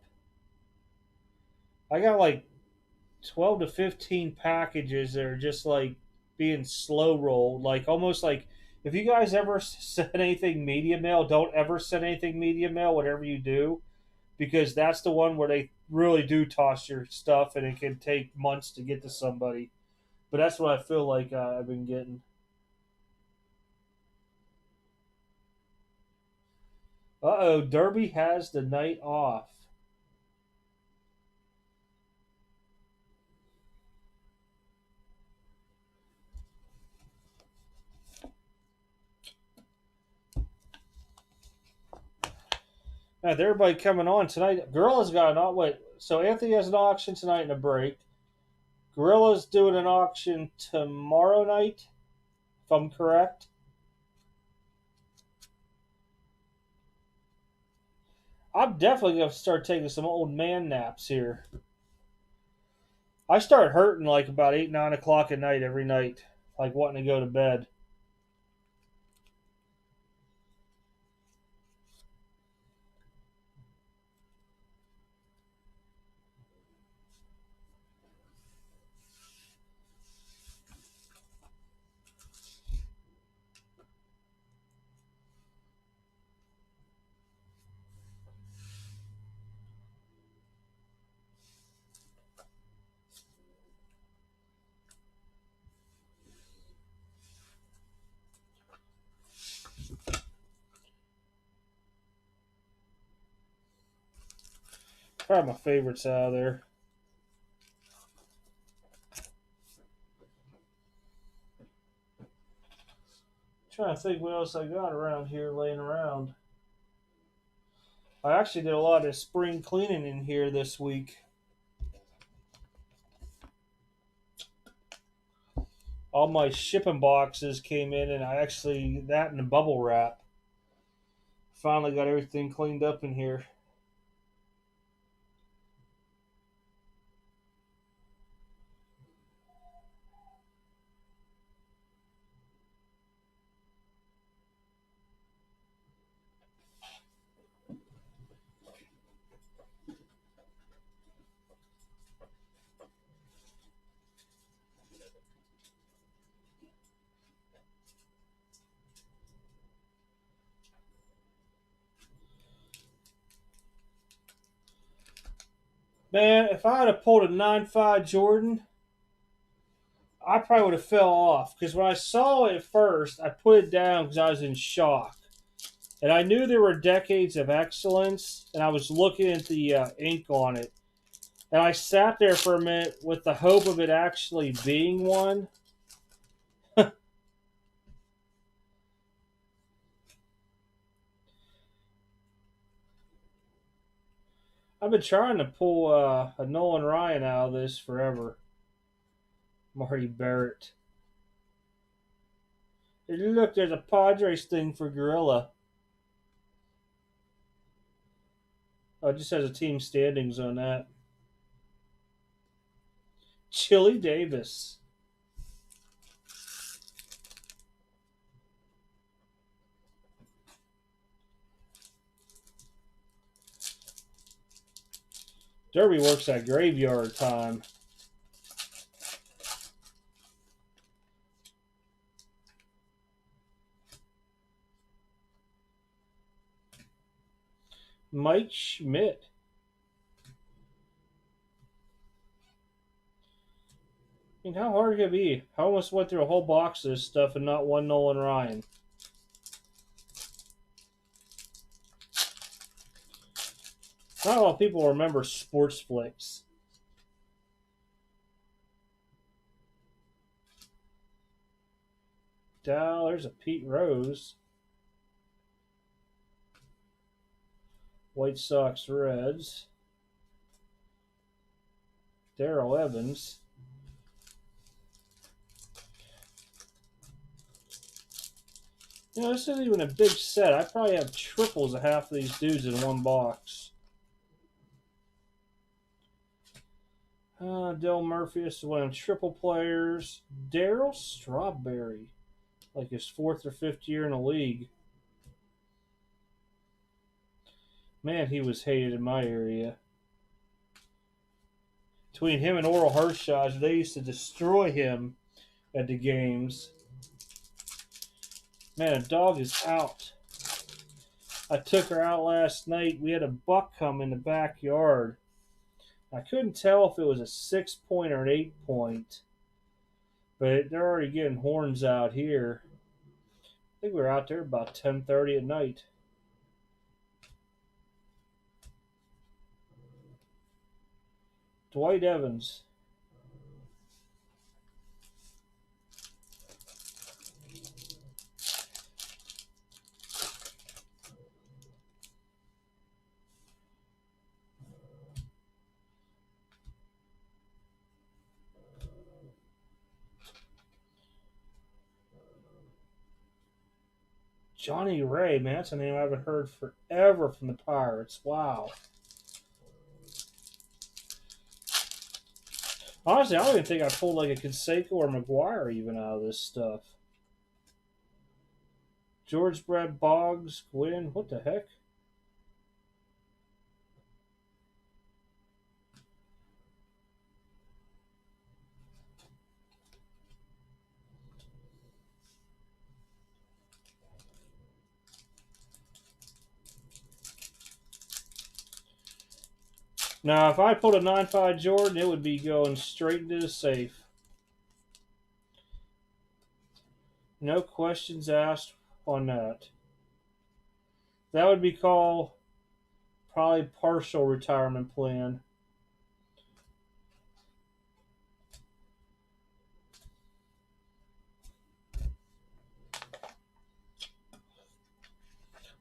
I got like 12 to 15 packages that are just like being slow rolled. Like almost like if you guys ever send anything media mail, don't ever send anything media mail, whatever you do, because that's the one where they really do toss your stuff and it can take months to get to somebody. But that's what I feel like I've been getting. Uh oh, Derby has the night off. Now, with everybody coming on tonight, Gorilla's got an auction. Wait, so Anthony has an auction tonight and a break. Gorilla's doing an auction tomorrow night. if I'm correct. I'm definitely going to start taking some old man naps here. I start hurting like about 8, 9 o'clock at night every night, like wanting to go to bed. Probably my favorites out of there. Trying to think what else I got around here laying around. I actually did a lot of spring cleaning in here this week. All my shipping boxes came in, and I actually that and the bubble wrap. Finally got everything cleaned up in here. Man, if I had have pulled a 9.5 Jordan, I probably would have fell off. Because when I saw it first, I put it down because I was in shock. And I knew there were decades of excellence, and I was looking at the ink on it. And I sat there for a minute with the hope of it actually being one. I've been trying to pull a Nolan Ryan out of this forever. Marty Barrett. Hey, look, there's a Padres thing for Gorilla. Oh, it just has a team standings on that. Chili Davis. Derby works at graveyard time. Mike Schmidt. I mean, how hard could it be? I almost went through a whole box of this stuff and not one Nolan Ryan. Not a lot of people remember sports flicks. Dow, there's a Pete Rose. White Sox Reds. Darrell Evans. You know, this isn't even a big set. I probably have triples of half of these dudes in one box. Del Murphy, this is one of them triple players. Darryl Strawberry, like his 4th or 5th year in the league. Man, he was hated in my area. Between him and Oral Hershage, they used to destroy him at the games. Man, a dog is out. I took her out last night. We had a buck come in the backyard. I couldn't tell if it was a 6-point or an 8-point. But they're already getting horns out here. I think we were out there about 10:30 at night. Dwight Evans. Johnny Ray, man, that's a name I haven't heard forever from the Pirates. Wow. Honestly, I don't even think I pulled like a Canseco or McGuire even out of this stuff. George Brett Boggs, Gwynn, what the heck? Now, if I pulled a 9.5 Jordan, it would be going straight into the safe. No questions asked on that. That would be called probably partial retirement plan.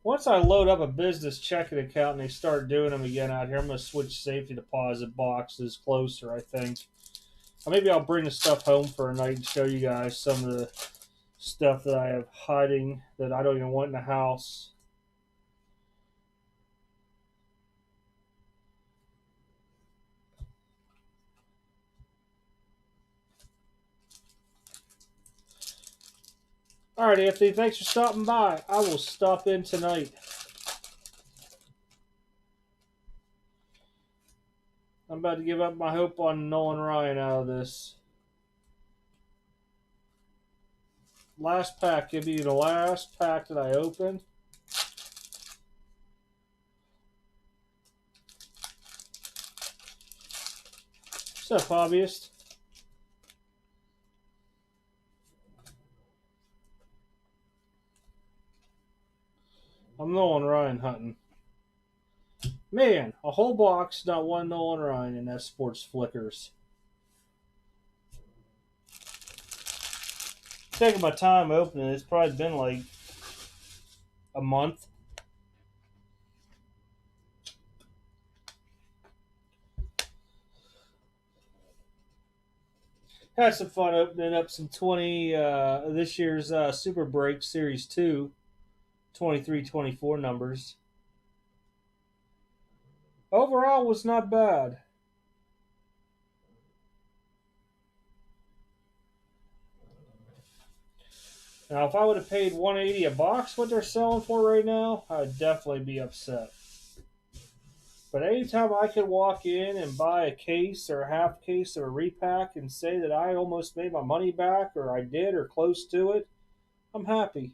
Once I load up a business checking account and they start doing them again out here, I'm going to switch safety deposit boxes closer, I think. Or maybe I'll bring the stuff home for a night and show you guys some of the stuff that I have hiding that I don't even want in the house. All right, Anthony, thanks for stopping by. I will stop in tonight. I'm about to give up my hope on Nolan Ryan out of this. Last pack. Give me the last pack that I opened. What's up, hobbyist? I'm Nolan Ryan hunting. Man, a whole box, not one Nolan Ryan in that Sports Flickers. Taking my time opening it. It's probably been like a month. Had some fun opening up some 20 this year's Super Break Series 2, 23-24 numbers. Overall was not bad. Now, if I would have paid $180 a box, what they're selling for right now, I'd definitely be upset. But anytime I could walk in and buy a case or a half case of a repack and say that I almost made my money back, or I did, or close to it, I'm happy.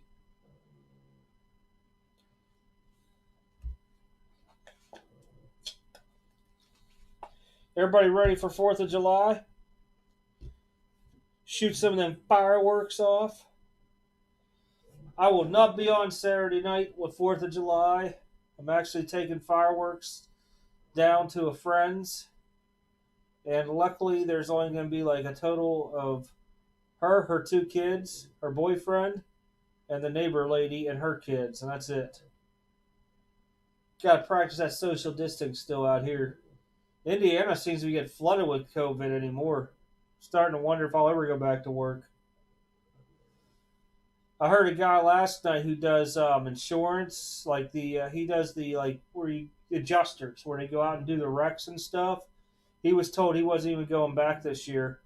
Everybody ready for 4th of July? Shoot some of them fireworks off. I will not be on Saturday night with 4th of July. I'm actually taking fireworks down to a friend's. And luckily, there's only going to be like a total of her 2 kids, her boyfriend, and the neighbor lady and her kids, and that's it. Got to practice that social distance still out here. Indiana seems to be getting flooded with COVID anymore. Starting to wonder if I'll ever go back to work. I heard a guy last night who does insurance, like he does the like where you adjusters, where they go out and do the wrecks and stuff. He was told he wasn't even going back this year.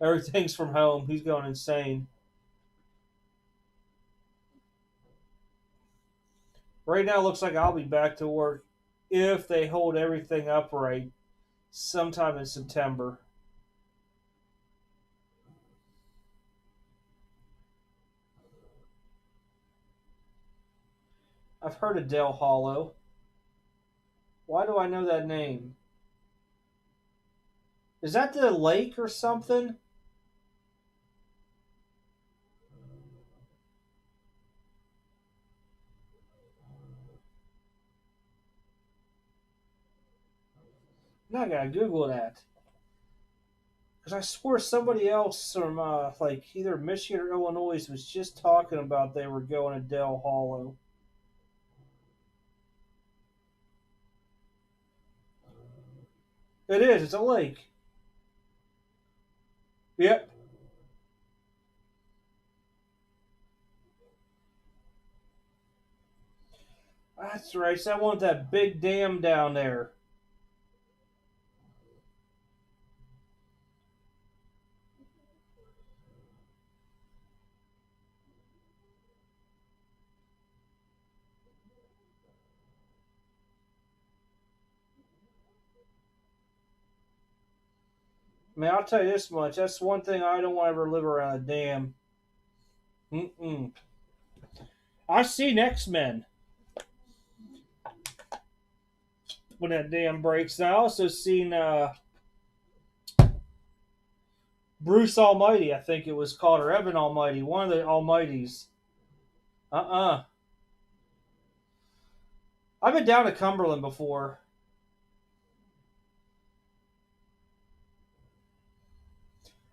Everything's from home. He's going insane. Right now, it looks like I'll be back to work if they hold everything upright sometime in September. I've heard of Dale Hollow. Why do I know that name? Is that the lake or something? Now I gotta Google that. Because I swore somebody else from like either Michigan or Illinois was just talking about they were going to Dale Hollow. It is. It's a lake. Yep. That's right. So I want that big dam down there. Man, I'll tell you this much. That's one thing I don't want to ever live around a dam. Mm-mm. I've seen X-Men when that dam breaks. And I also seen Bruce Almighty, I think it was called, or Evan Almighty, one of the Almighties. Uh-uh. I've been down to Cumberland before.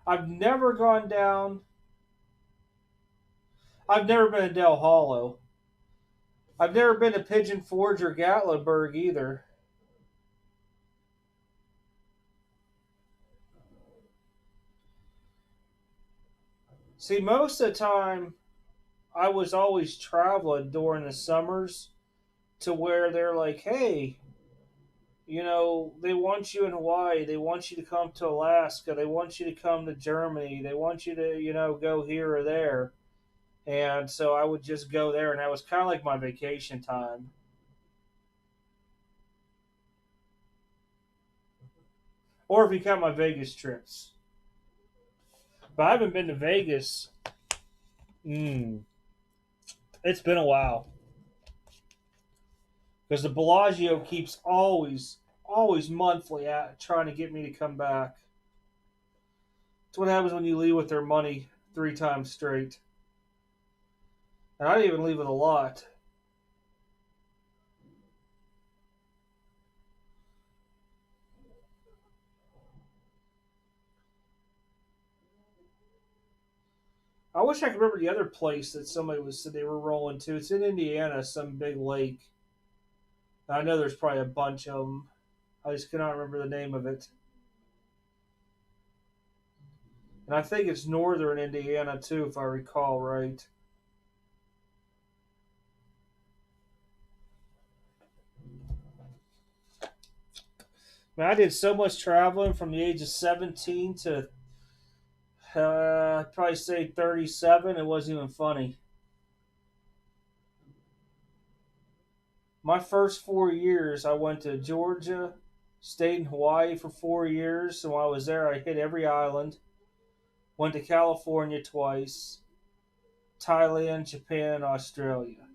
I've never gone down. I've never been to Del Hollow. I've never been to Pigeon Forge or Gatlinburg either. See, most of the time, I was always traveling during the summers to where they're like, hey, they want you in Hawaii. They want you to come to Alaska. They want you to come to Germany. They want you to, go here or there. And so I would just go there, and that was kind of like my vacation time. Or if you count my Vegas trips. But I haven't been to Vegas. It's been a while. Because the Bellagio keeps always monthly at trying to get me to come back. It's what happens when you leave with their money 3 times straight. And I didn't even leave with a lot. I wish I could remember the other place that somebody said they were rolling to. It's in Indiana, some big lake. I know there's probably a bunch of them. I just cannot remember the name of it. And I think it's northern Indiana too, if I recall right. Man, I did so much traveling from the age of 17 to I'd probably say 37. It wasn't even funny. My first 4 years, I went to Georgia, stayed in Hawaii for 4 years. So while I was there, I hit every island. Went to California twice, Thailand, Japan, and Australia.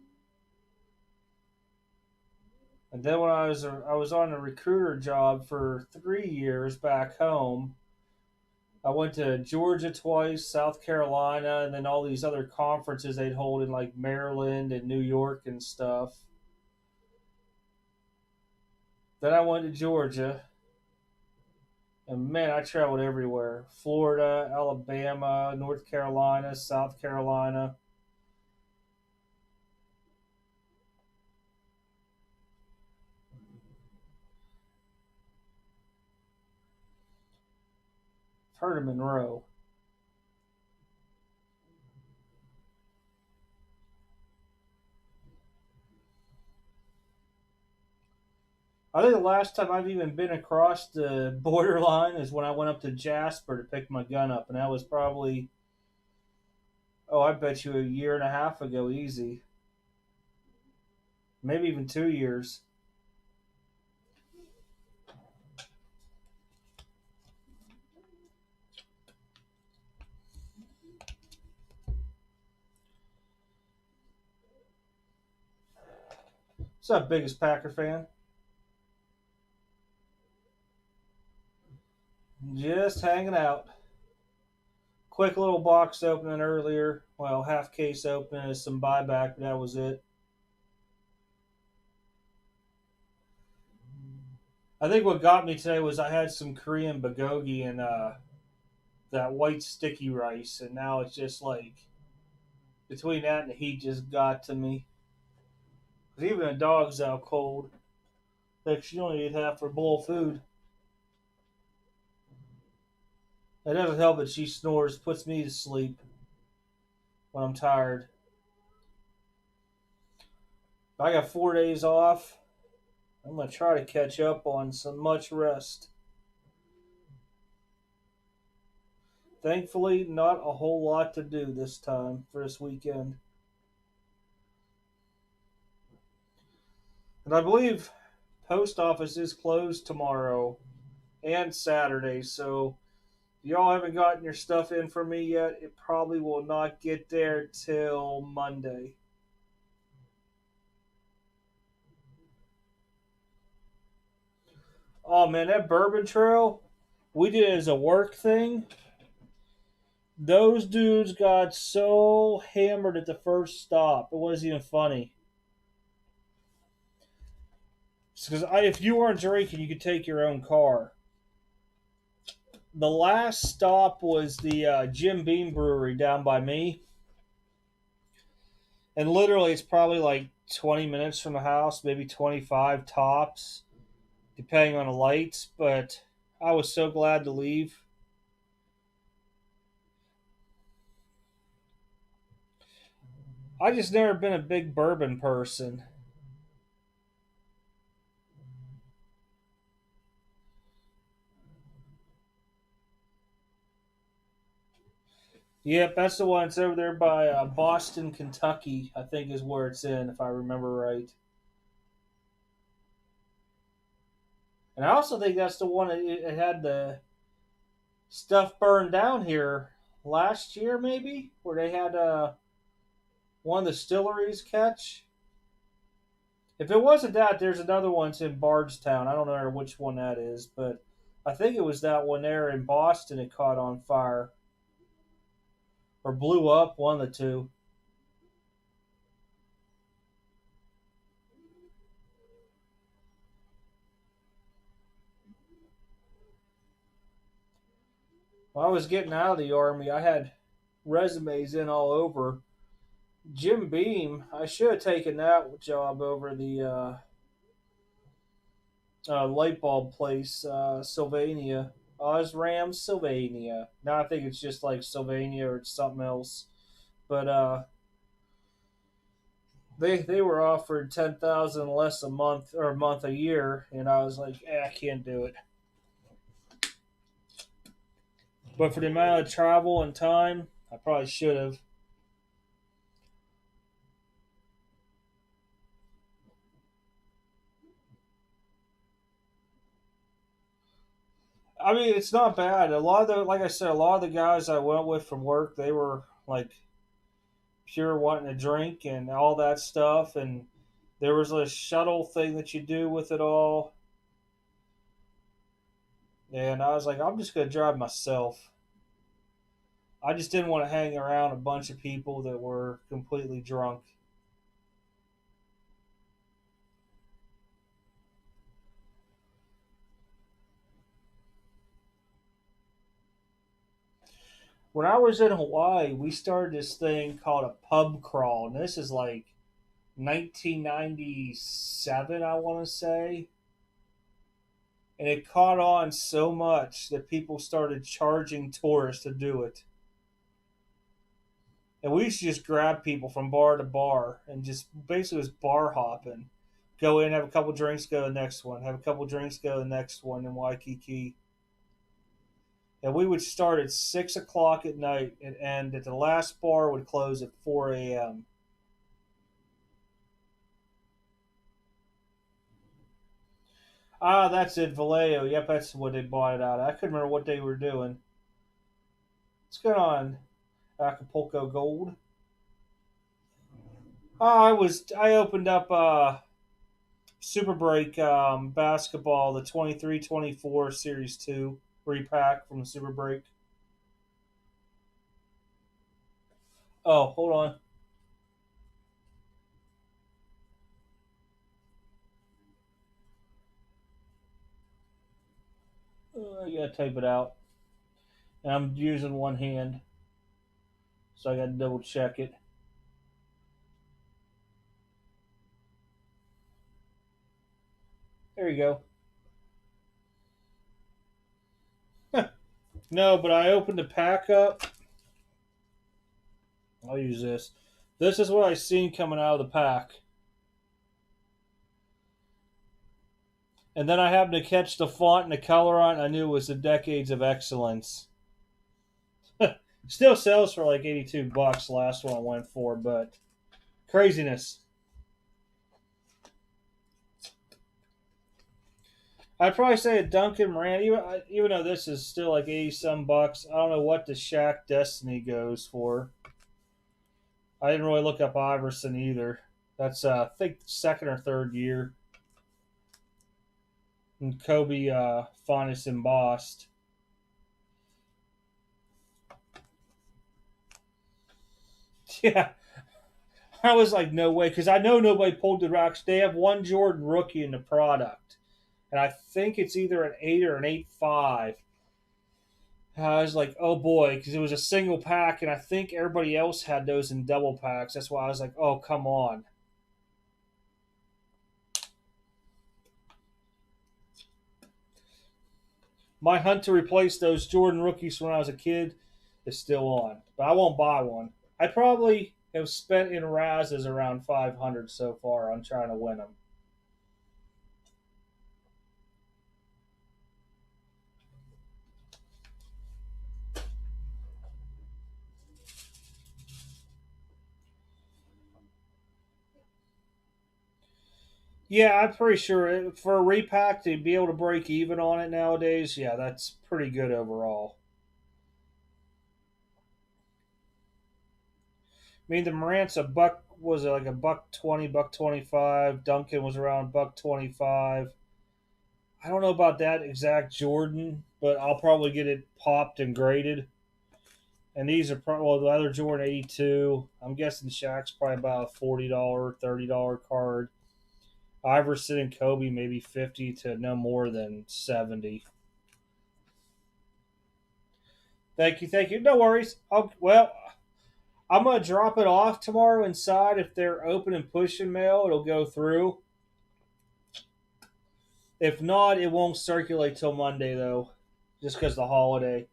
And then when I was on a recruiter job for 3 years back home, I went to Georgia twice, South Carolina, and then all these other conferences they'd hold in like Maryland and New York and stuff. Then I went to Georgia, and man, I traveled everywhere: Florida, Alabama, North Carolina, South Carolina. I've heard of Monroe. I think the last time I've even been across the borderline is when I went up to Jasper to pick my gun up, and that was probably, oh, I bet you a year and a half ago, easy. Maybe even 2 years. What's up, biggest Packer fan? Just hanging out. Quick little box opening earlier. Well, half case opening is some buyback, but that was it. I think what got me today was I had some Korean bulgogi and that white sticky rice, and now it's just like between that and the heat just got to me. 'Cause even the dog's out cold. Like she only ate half her bowl of food. It doesn't help that she snores, puts me to sleep when I'm tired. I got 4 days off. I'm going to try to catch up on some much rest. Thankfully, not a whole lot to do this time for this weekend. And I believe post office is closed tomorrow and Saturday, so if y'all haven't gotten your stuff in for me yet, it probably will not get there till Monday. Oh man, that bourbon trail, we did it as a work thing. Those dudes got so hammered at the first stop, it wasn't even funny. Because if you weren't drinking, you could take your own car. The last stop was the Jim Beam Brewery down by me, and literally it's probably like 20 minutes from the house, maybe 25 tops, depending on the lights. But I was so glad to leave. I just never been a big bourbon person. Yep, that's the one. It's over there by Boston, Kentucky. I think is where it's in, if I remember right. And I also think that's the one that it had the stuff burned down here last year, maybe, where they had one of the distilleries catch. If it wasn't that, there's another one that's in Bardstown. I don't know which one that is, but I think it was that one there in Boston. It caught on fire or blew up. One of the two. When I was getting out of the army, I had resumes in all over. Jim Beam, I should have taken that job over the light bulb place, Sylvania. Osram, Sylvania. Now I think it's just like Sylvania or it's something else. But they were offered 10,000 less a month or a month a year, and I was like, I can't do it. But for the amount of travel and time, I probably should have. I mean, it's not bad. A lot of the, like I said, a lot of the guys I went with from work, they were like pure wanting to drink and all that stuff, and there was a shuttle thing that you do with it all. And I was like, I'm just gonna drive myself. I just didn't want to hang around a bunch of people that were completely drunk. When I was in Hawaii, we started this thing called a pub crawl, and this is like 1997, I want to say. And it caught on so much that people started charging tourists to do it. And we used to just grab people from bar to bar and just basically was bar hopping. Go in, have a couple drinks, go to the next one. Have a couple drinks, go to the next one in Waikiki. And we would start at 6 o'clock at night and end at the last bar would close at 4 a.m. Ah, that's it, Vallejo. Yep, that's what they bought it out of. I couldn't remember what they were doing. What's going on, Acapulco Gold? Oh, I opened up Super Break basketball, the 23-24 Series 2 repack from Super Break. Oh, hold on. I gotta type it out. And I'm using one hand, so I gotta double check it. There you go. No, but I opened the pack up. I'll use this. This is what I seen coming out of the pack. And then I happened to catch the font and the color on it. I knew it was the Decades of Excellence. Still sells for like $82. Last one I went for, but craziness. I'd probably say a Duncan Moran, even though this is still like 80 some bucks. I don't know what the Shaq Destiny goes for. I didn't really look up Iverson either. That's I think second or third year. And Kobe finest embossed. Yeah, I was like, no way, because I know nobody pulled the rocks. They have one Jordan rookie in the product, and I think it's either an 8 or an 8.5. I was like, oh boy, because it was a single pack, and I think everybody else had those in double packs. That's why I was like, oh, come on. My hunt to replace those Jordan rookies from when I was a kid is still on, but I won't buy one. I probably have spent in Raz's around 500 so far on trying to win them. Yeah, I'm pretty sure for a repack to be able to break even on it nowadays, yeah, that's pretty good overall. I mean, the Morant's a buck was it like a buck 20, buck 25. Duncan was around buck 25. I don't know about that exact Jordan, but I'll probably get it popped and graded. And these are probably well, the other Jordan 82. I'm guessing Shaq's probably about a $40, $30 card. Iverson and Kobe maybe 50 to no more than 70. Thank you, thank you. No worries. Well, I'm gonna drop it off tomorrow inside. If they're open and pushing mail, it'll go through. If not, it won't circulate till Monday though, just because the holiday.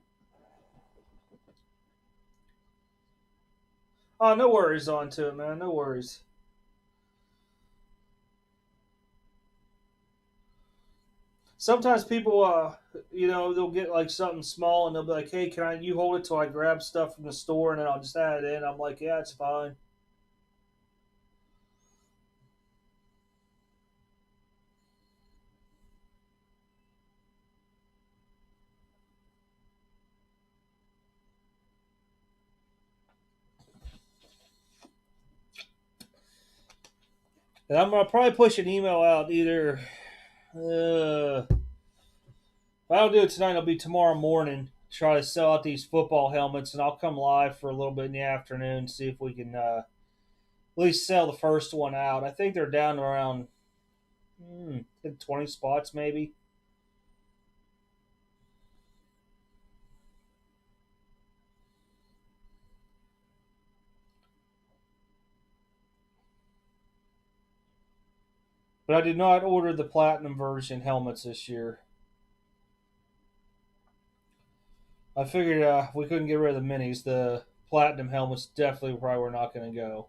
Oh, no worries on to it, man. No worries. Sometimes people, they'll get like something small and they'll be like, "Hey, can I? You hold it till I grab stuff from the store and then I'll just add it in." I'm like, "Yeah, it's fine." And I'm gonna probably push an email out either. If I don't do it tonight, it'll be tomorrow morning. Try to sell out these football helmets, and I'll come live for a little bit in the afternoon. See if we can at least sell the first one out. I think they're down to around 20 spots, maybe. But I did not order the platinum version helmets this year. I figured we couldn't get rid of the minis. The platinum helmets definitely probably were not going to go.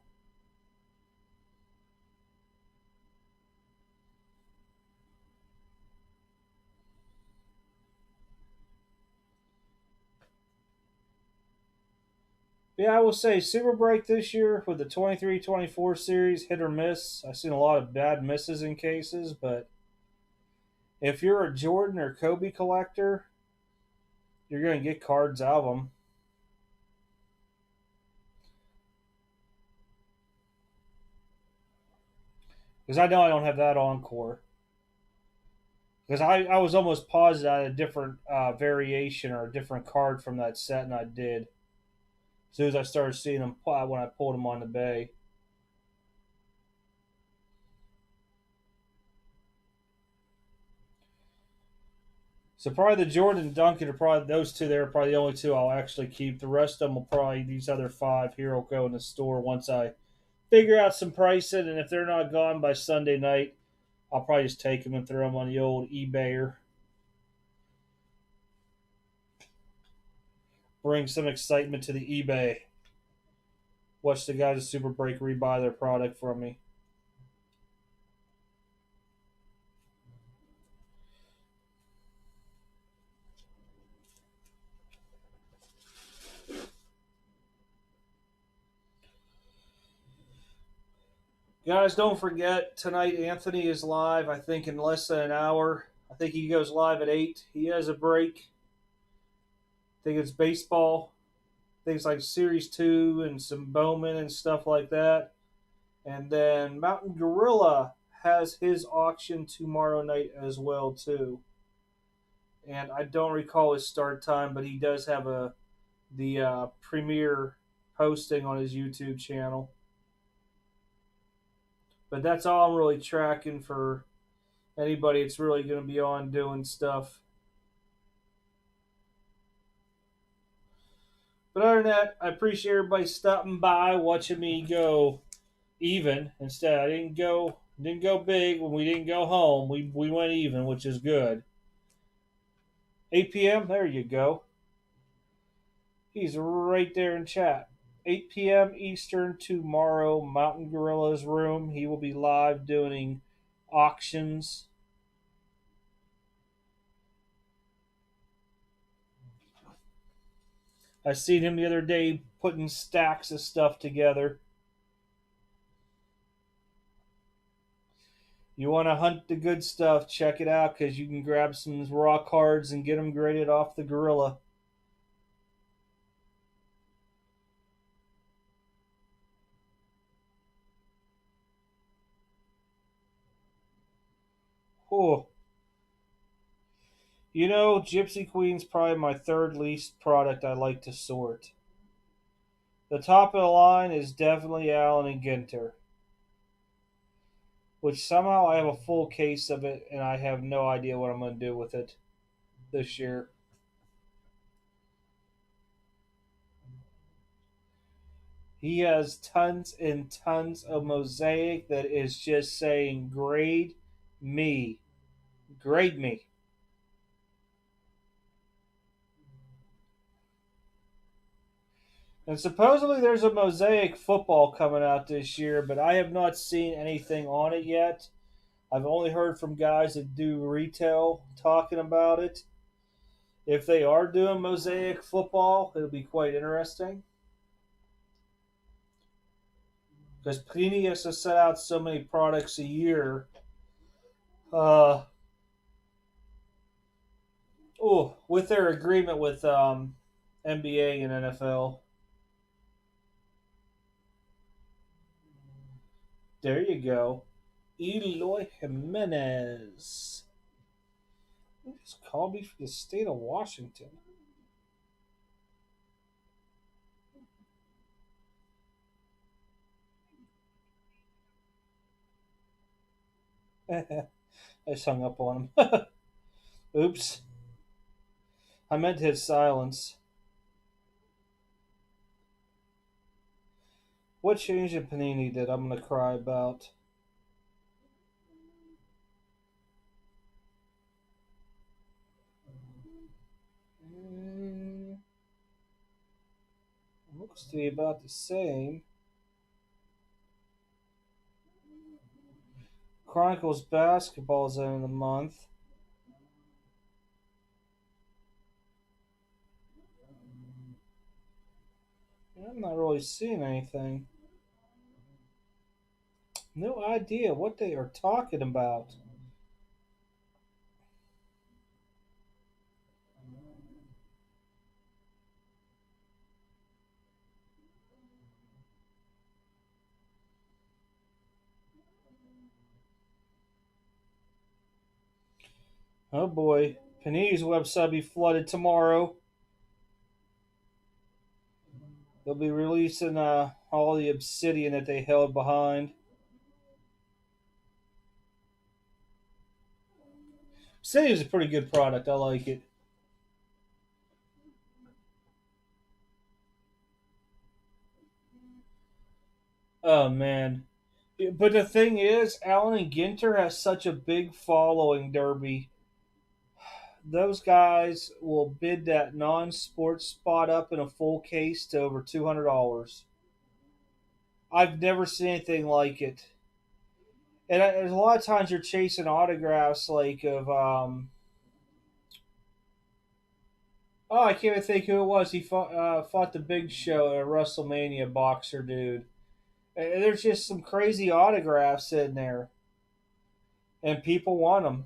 Yeah, I will say Super Break this year with the 23-24 series, hit or miss. I've seen a lot of bad misses in cases, but if you're a Jordan or Kobe collector, you're going to get cards out of them. Because I know I don't have that encore. Because I was almost positive I had a different variation or a different card from that set, and I did. As soon as I started seeing them when I pulled them on the bay. So probably the Jordan and Duncan are probably those two. There are probably the only two I'll actually keep. The rest of them will probably these other five here will go in the store once I figure out some pricing. And if they're not gone by Sunday night, I'll probably just take them and throw them on the old eBayer. Bring some excitement to the eBay. Watch the guys at Super Break rebuy their product from me. Guys, don't forget tonight Anthony is live. I think in less than an hour. I think he goes live at 8. He has a break. I think it's baseball. Things like Series 2 and some Bowman and stuff like that. And then Mountain Gorilla has his auction tomorrow night as well too. And I don't recall his start time, but he does have the premiere posting on his YouTube channel. But that's all I'm really tracking for anybody that's really going to be on doing stuff. But other than that, I appreciate everybody stopping by, watching me go even. Instead, I didn't go big when we didn't go home. We went even, which is good. 8 p.m. There you go. He's right there in chat. 8 p.m. Eastern tomorrow, Mountain Gorilla's room. He will be live doing auctions. I seen him the other day putting stacks of stuff together. You want to hunt the good stuff, check it out because you can grab some raw cards and get them graded off the gorilla. Oh, you know, Gypsy Queen's probably my third least product I like to sort. The top of the line is definitely Allen and Ginter, which somehow I have a full case of it and I have no idea what I'm going to do with it this year. He has tons and tons of mosaic that is just saying, grade me. Grade me. And supposedly there's a mosaic football coming out this year, but I have not seen anything on it yet. I've only heard from guys that do retail talking about it. If they are doing mosaic football, it'll be quite interesting. Because Panini has to set out so many products a year. With their agreement with NBA and NFL. There you go. Eloy Jimenez. Just called me from the state of Washington. I just hung up on him. Oops. I meant to hit silence. What change in Panini that I'm going to cry about? Looks to be about the same. Chronicles basketball's end of the month. I'm not really seeing anything. No idea what they are talking about. Oh boy. Panini's website will be flooded tomorrow. They'll be releasing all the obsidian that they held behind. Obsidian is a pretty good product. I like it. Oh man. But the thing is, Allen and Ginter has such a big following, Derby. Those guys will bid that non-sports spot up in a full case to over $200. I've never seen anything like it. And there's a lot of times you're chasing autographs like of oh, I can't even think who it was. He fought the Big Show, a WrestleMania boxer dude. And there's just some crazy autographs in there, and people want them.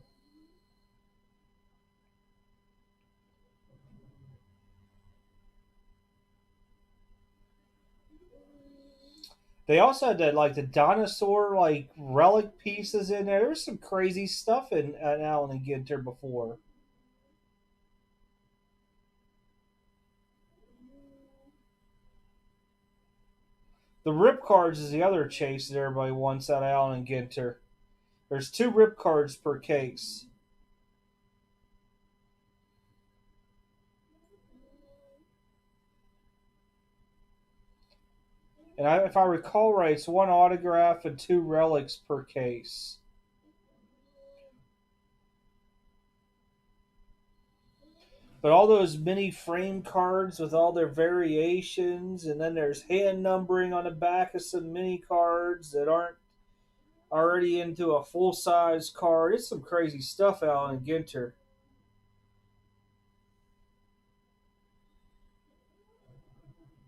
They also had the dinosaur relic pieces in there. There's some crazy stuff in at Allen and Ginter before. The rip cards is the other chase that everybody wants at Allen and Ginter. There's two rip cards per case. And if I recall right, it's one autograph and two relics per case. But all those mini frame cards with all their variations, and then there's hand numbering on the back of some mini cards that aren't already into a full size card. It's some crazy stuff, Alan Ginter.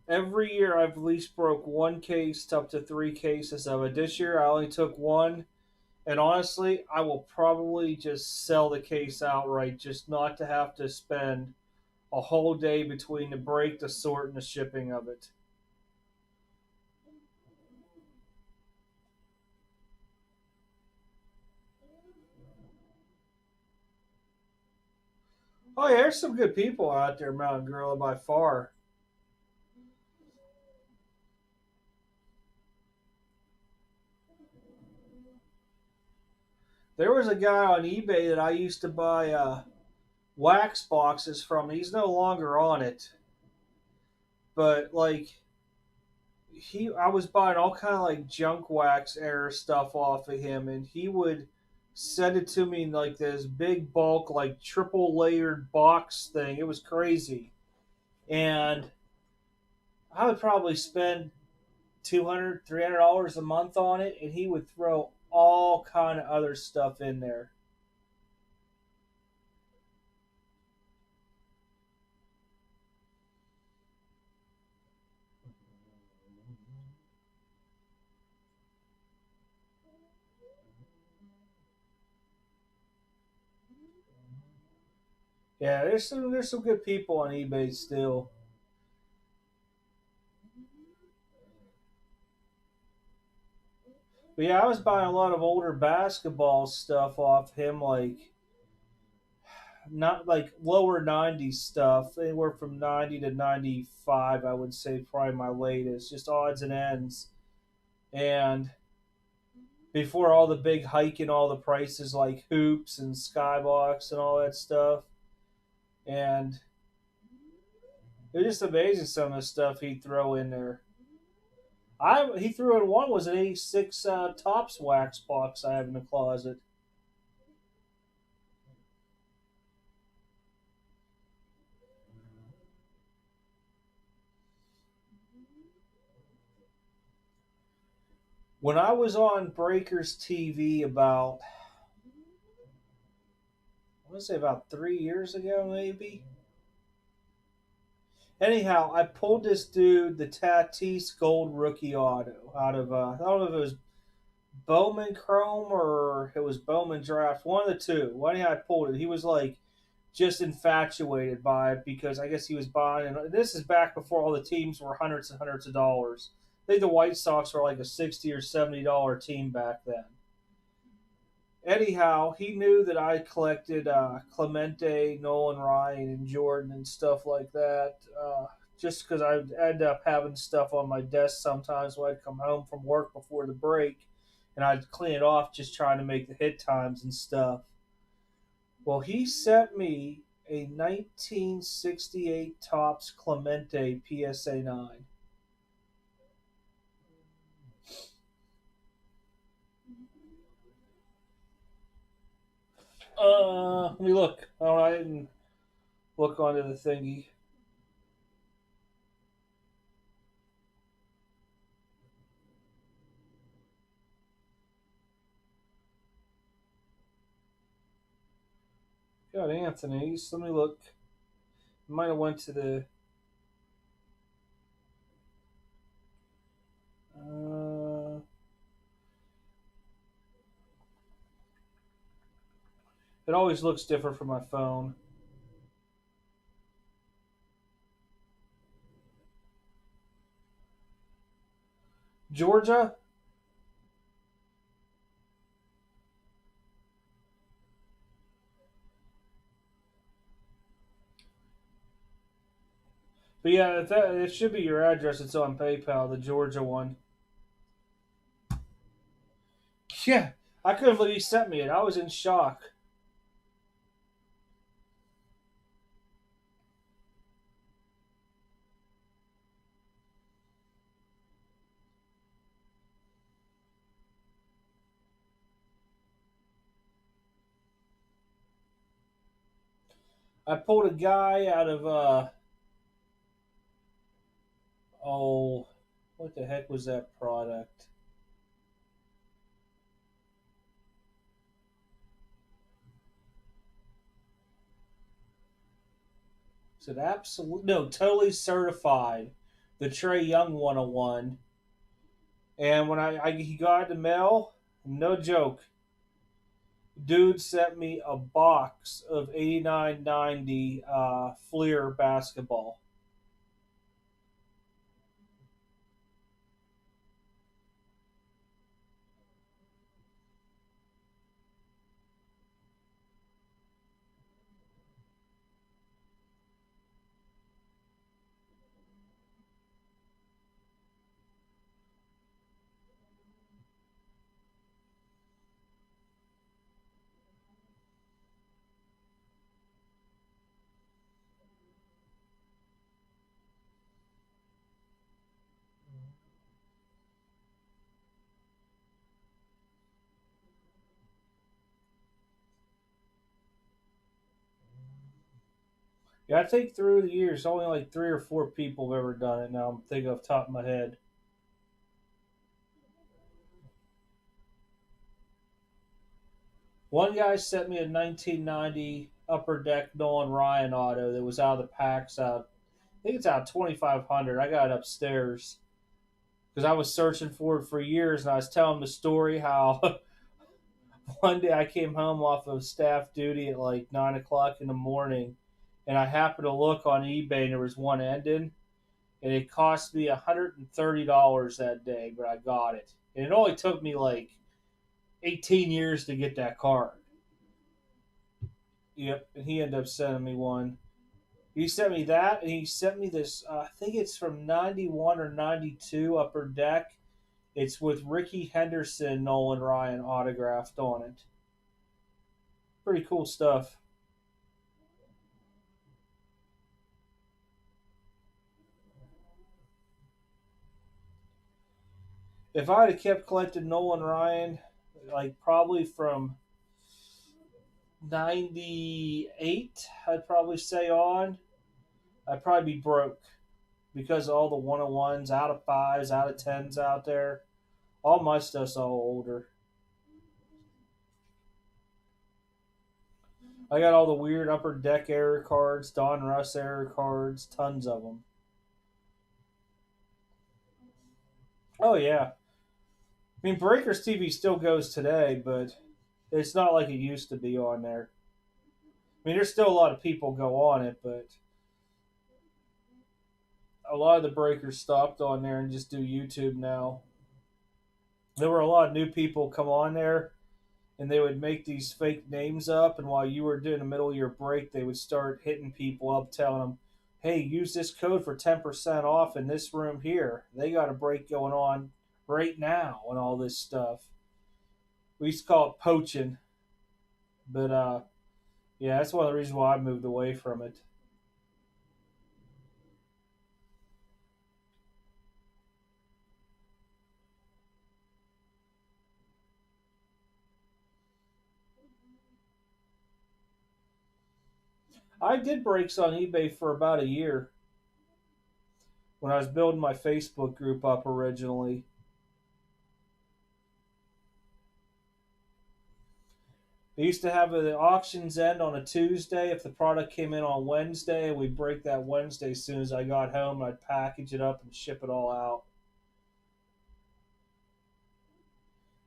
Every year I've at least broke one case up to three cases of it. This year I only took one, and honestly, I will probably just sell the case outright just not to have to spend a whole day between the break, the sort, and the shipping of it. Oh yeah, there's some good people out there, Mountain Gorilla by far. There was a guy on eBay that I used to buy wax boxes from. He's no longer on it, but I was buying all kind of junk wax era stuff off of him, and he would send it to me in this big bulk, triple layered box thing. It was crazy, and I would probably spend $200, $300 a month on it, and he would throw all kind of other stuff in there. Yeah, there's some good people on eBay still. But yeah, I was buying a lot of older basketball stuff off him, not lower '90s stuff, anywhere from '90 to '95. I would say probably my latest, just odds and ends. And before all the big hike in all the prices, like hoops and skybox and all that stuff, and it was just amazing some of the stuff he'd throw in there. He threw in one was an '86 Tops wax box I have in the closet. When I was on Breakers TV I want to say about 3 years ago, maybe. Anyhow, I pulled this dude the Tatis Gold Rookie Auto out of I don't know if it was Bowman Chrome or it was Bowman Draft, one of the two. Anyhow, I pulled it. He was just infatuated by it because I guess he was buying. And this is back before all the teams were hundreds and hundreds of dollars. I think the White Sox were like a $60 or $70 team back then. Anyhow, he knew that I collected Clemente, Nolan Ryan, and Jordan and stuff like that. Just because I'd end up having stuff on my desk sometimes when I'd come home from work before the break, and I'd clean it off just trying to make the hit times and stuff. Well, he sent me a 1968 Topps Clemente PSA 9. Let me look. Oh, I didn't look onto the thingy. Got Anthony's. Let me look. Might have went to the It always looks different from my phone. Georgia? But yeah, it should be your address. It's on PayPal, the Georgia one. Yeah, I couldn't believe he sent me it. I was in shock. I pulled a guy out of oh, what the heck was that product? Is it absolute? No, totally certified. The Trey Young 101. And when he got the mail, no joke, dude sent me a box of 8990 Fleer basketball. Yeah, I think through the years, only like 3 or 4 people have ever done it. Now I'm thinking off the top of my head. One guy sent me a 1990 upper deck Nolan Ryan auto that was out of the packs. Out, I think it's out 2500. I got it upstairs because I was searching for it for years, and I was telling the story how one day I came home off of staff duty at like 9 o'clock in the morning, and I happened to look on eBay, and there was one ending, and it cost me $130 that day, but I got it, and it only took me like 18 years to get that card. Yep, and he ended up sending me one. He sent me that, and he sent me this. I think it's from '91 or '92 Upper Deck. It's with Ricky Henderson, Nolan Ryan autographed on it. Pretty cool stuff. If I'd have kept collecting Nolan Ryan, like probably from '98, I'd probably say on, I'd probably be broke because of all the 101s, out of fives, out of tens out there. All my stuff's all older. I got all the weird upper deck error cards, Don Russ error cards, tons of them. Oh yeah, I mean Breakers TV still goes today, but it's not like it used to be on there. I mean, there's still a lot of people go on it, but a lot of the Breakers stopped on there and just do YouTube now. There were a lot of new people come on there, and they would make these fake names up, and while you were doing the middle of your break, they would start hitting people up, telling them, "Hey, use this code for 10% off in this room here. They got a break going on right now," and all this stuff. We used to call it poaching, but yeah, that's one of the reasons why I moved away from it. I did breaks on eBay for about a year when I was building my Facebook group up originally. They used to have the auctions end on a Tuesday. If the product came in on Wednesday, we'd break that Wednesday as soon as I got home. I'd package it up and ship it all out.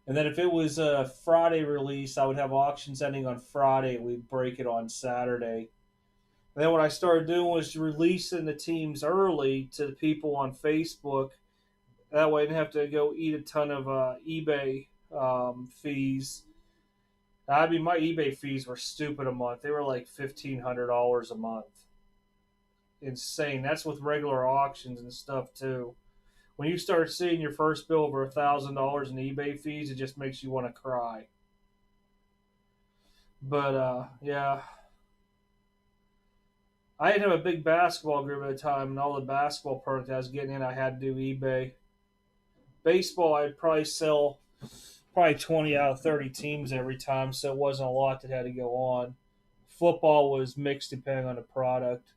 And then if it was a Friday release, I would have auctions ending on Friday. We'd break it on Saturday. And then what I started doing was releasing the teams early to the people on Facebook. That way I didn't have to go eat a ton of eBay fees. I mean, my eBay fees were stupid a month. They were like $1,500 a month. Insane. That's with regular auctions and stuff too. When you start seeing your first bill over $1,000 in eBay fees, it just makes you want to cry. But yeah, I didn't have a big basketball group at the time, and all the basketball product I was getting in, I had to do eBay. Baseball, I'd probably sell probably 20 out of 30 teams every time, so it wasn't a lot that had to go on. Football was mixed depending on the product.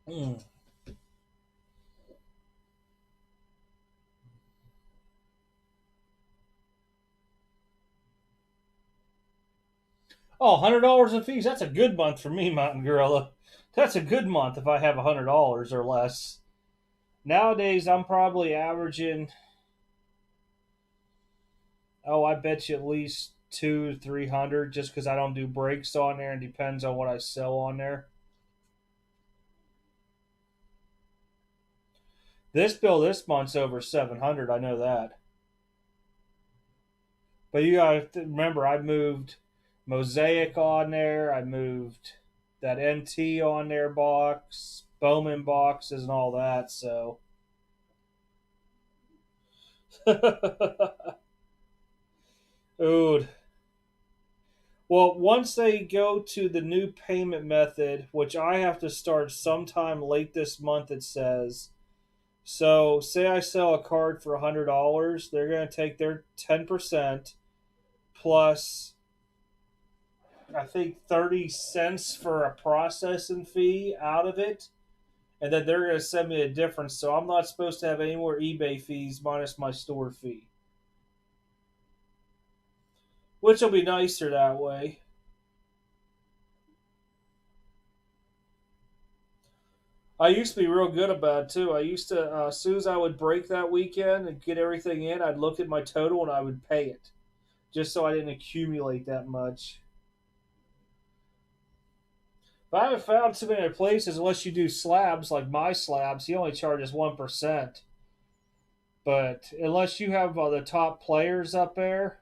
Mm. Oh, $100 in fees. That's a good month for me, Mountain Gorilla. That's a good month if I have $100 or less. Nowadays, I'm probably averaging, oh, I bet you at least 200 to 300 just because I don't do breaks on there and depends on what I sell on there. This bill this month's over 700. I know that. But you got to remember, I moved Mosaic on there. I moved that NT on there box, Bowman boxes, and all that. So, dude. Well, once they go to the new payment method, which I have to start sometime late this month, it says. So, say I sell a card for $100, they're going to take their 10% plus, I think, 30 cents for a processing fee out of it. And then they're going to send me a difference. So, I'm not supposed to have any more eBay fees minus my store fee, which will be nicer that way. I used to be real good about it too. I used to, as soon as I would break that weekend and get everything in, I'd look at my total and I would pay it, just so I didn't accumulate that much. But I haven't found too many places unless you do slabs like my slabs. He only charges 1%. But unless you have the top players up there,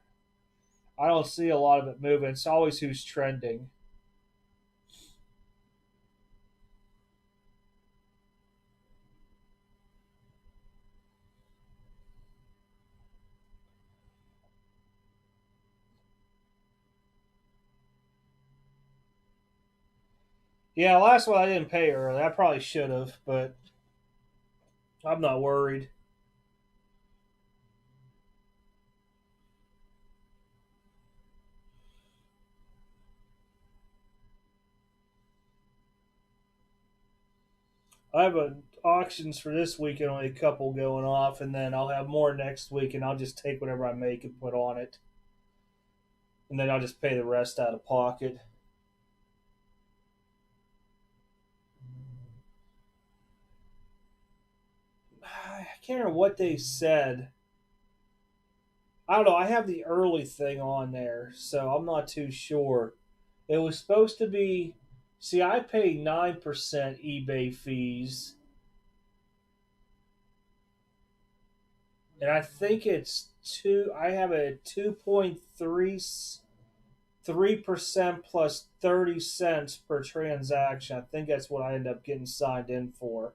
I don't see a lot of it moving. It's always who's trending. Yeah, last one I didn't pay early. I probably should have, but I'm not worried. I have auctions for this week and only a couple going off, and then I'll have more next week, and I'll just take whatever I make and put on it, and then I'll just pay the rest out of pocket. I can't remember what they said. I don't know. I have the early thing on there, so I'm not too sure. It was supposed to be. See, I pay 9% eBay fees, and I think it's two. I have a 2.33% plus 30 cents per transaction. I think that's what I end up getting signed in for.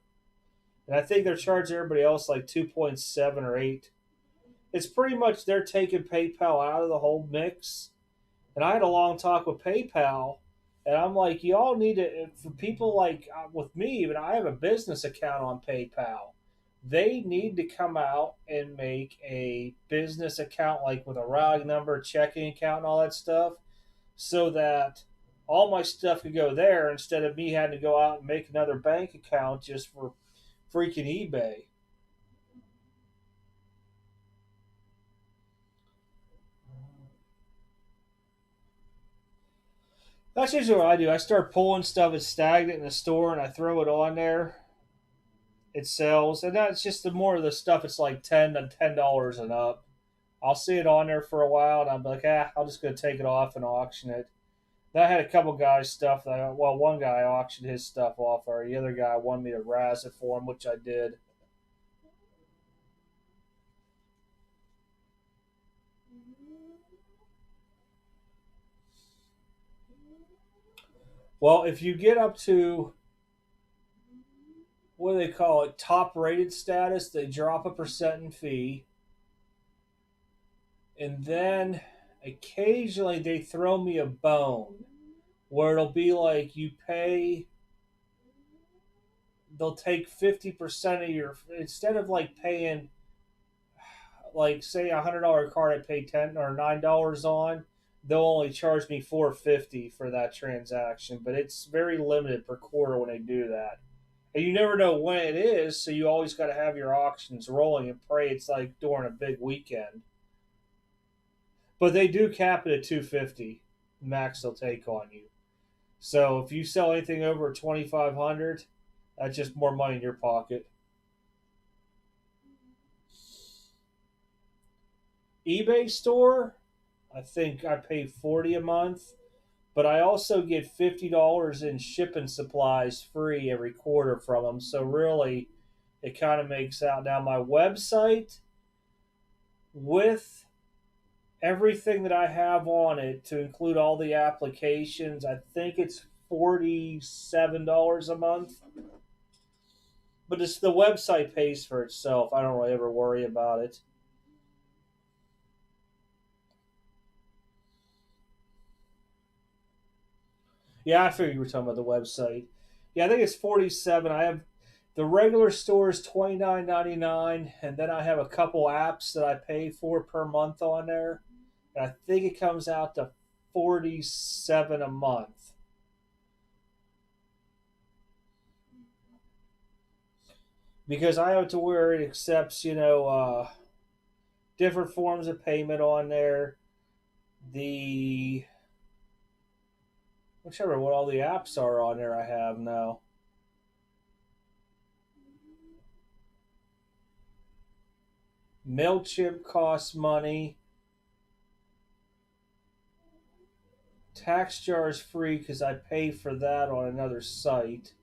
and I think they're charging everybody else like 2.7 or 8. It's pretty much they're taking PayPal out of the whole mix. And I had a long talk with PayPal, and I'm like, y'all need to, for people like with me, but I have a business account on PayPal. They need to come out and make a business account, like with a routing number, checking account, and all that stuff, so that all my stuff could go there instead of me having to go out and make another bank account just for freaking eBay. That's usually what I do. I start pulling stuff that's stagnant in the store and I throw it on there. It sells, and that's just the more of the stuff. It's like $10 and up. I'll see it on there for a while, and I'm like, I'm just gonna take it off and auction it. Then I had a couple guys stuff well, one guy auctioned his stuff off, or the other guy wanted me to razz it for him, which I did. Well, if you get up to what do they call it, top rated status, they drop a percent in fee, and then occasionally they throw me a bone where it'll be like you pay, they'll take 50% of your, instead of like paying, like say $100 card I pay 10 or $9 on, they'll only charge me 450 for that transaction, but it's very limited per quarter when they do that. And you never know when it is, so you always got to have your auctions rolling and pray it's like during a big weekend. But they do cap it at 250 max they'll take on you. So if you sell anything over 2500, that's just more money in your pocket. eBay store, I think I pay 40 a month, but I also get $50 in shipping supplies free every quarter from them. So really, it kind of makes out. Now my website with everything that I have on it to include all the applications, I think it's $47 a month. But it's the website pays for itself. I don't really ever worry about it. Yeah, I figured you were talking about the website. Yeah, I think it's 47. I have the regular store is 29.99, and then I have a couple apps that I pay for per month on there. And I think it comes out to 47 a month. Because I have to where it accepts, different forms of payment on there. The whichever what all the apps are on there I have now. MailChimp costs money. TaxJar is free because I pay for that on another site.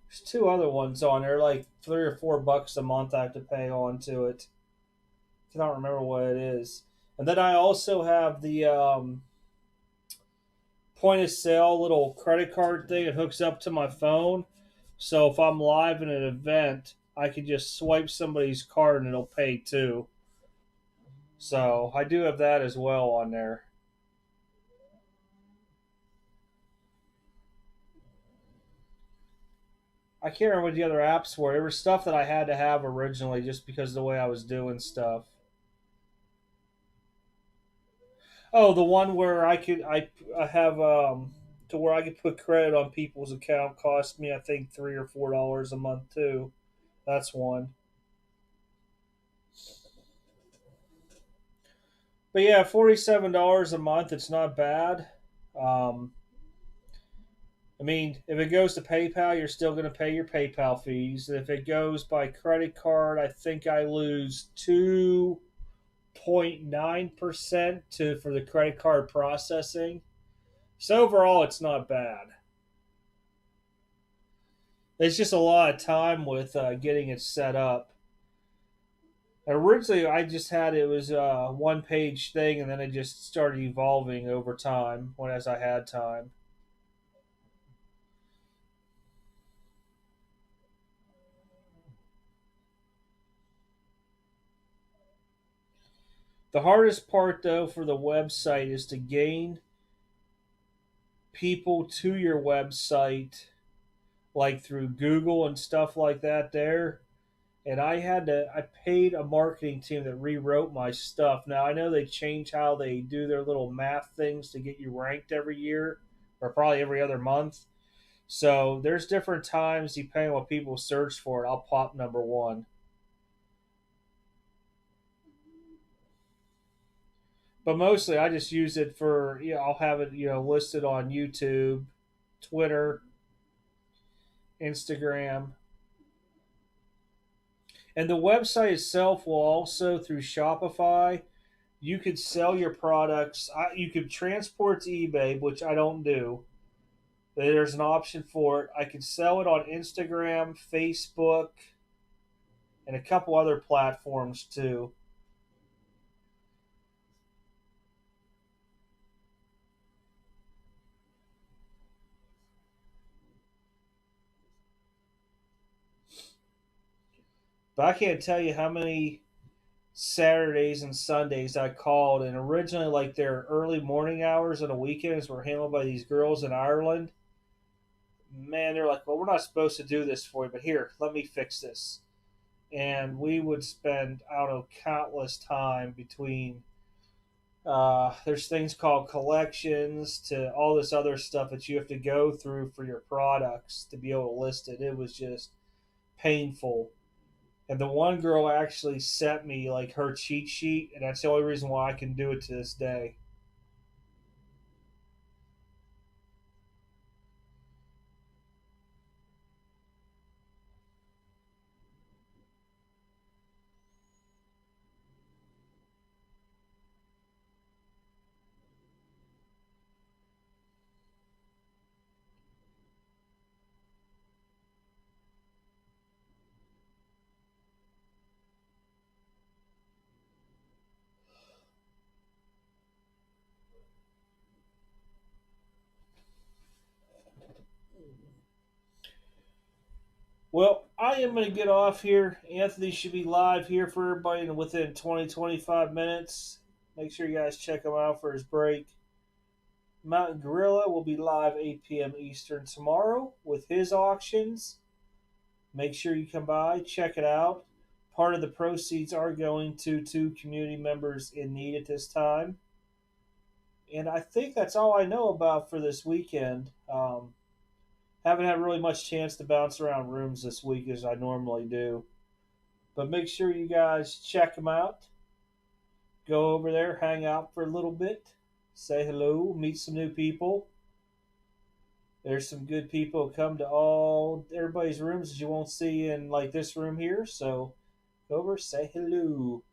There's two other ones on there, like $3 or $4 a month I have to pay on to it. I don't remember what it is. And then I also have the point of sale little credit card thing. It hooks up to my phone. So if I'm live in an event, I can just swipe somebody's card and it'll pay too. So I do have that as well on there. I can't remember what the other apps were. There was stuff that I had to have originally just because of the way I was doing stuff. Oh, the one where I have to where I could put credit on people's account cost me I think $3 or $4 a month too. That's one. But yeah, $47 a month. It's not bad. Um, I mean, if it goes to PayPal, you're still going to pay your PayPal fees. If it goes by credit card, I think I lose 2.9% to for the credit card processing. So overall, it's not bad. It's just a lot of time with getting it set up. Originally, I just had it was a one page thing, and then it just started evolving over time when as I had time. The hardest part, though, for the website is to gain people to your website, like through Google and stuff like that. There, and I paid a marketing team that rewrote my stuff. Now I know they change how they do their little math things to get you ranked every year, or probably every other month. So there's different times depending on what people search for. I'll pop number one. But mostly I just use it for, I'll have it, listed on YouTube, Twitter, Instagram. And the website itself will also, through Shopify, you could sell your products. You could transport to eBay, which I don't do. There's an option for it. I could sell it on Instagram, Facebook, and a couple other platforms too. But I can't tell you how many Saturdays and Sundays I called, and originally, like their early morning hours on the weekends were handled by these girls in Ireland. Man, they're like, well, we're not supposed to do this for you, but here, let me fix this. And we would spend, I don't know, countless time between. There's things called collections to all this other stuff that you have to go through for your products to be able to list it. It was just painful. And the one girl actually sent me like her cheat sheet, and that's the only reason why I can do it to this day. Well, I am going to get off here. Anthony should be live here for everybody within 20-25 minutes. Make sure you guys check him out for his break. Mountain Gorilla will be live 8 p.m. Eastern tomorrow with his auctions. Make sure you come by, check it out. Part of the proceeds are going to two community members in need at this time. And I think that's all I know about for this weekend. Haven't had really much chance to bounce around rooms this week as I normally do. But make sure you guys check them out. Go over there, hang out for a little bit, say hello, meet some new people. There's some good people who come to all everybody's rooms that you won't see in like this room here. So go over, say hello.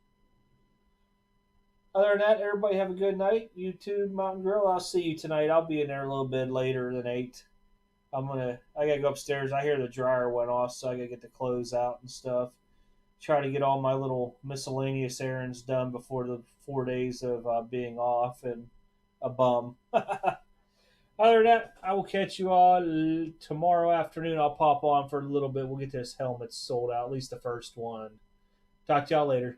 Other than that, everybody have a good night. You too, Mountain Grill. I'll see you tonight. I'll be in there a little bit later than 8. I gotta go upstairs. I hear the dryer went off, so I gotta get the clothes out and stuff. Try to get all my little miscellaneous errands done before the 4 days of being off and a bum. Other than that, I will catch you all tomorrow afternoon. I'll pop on for a little bit. We'll get this helmet sold out, at least the first one. Talk to y'all later.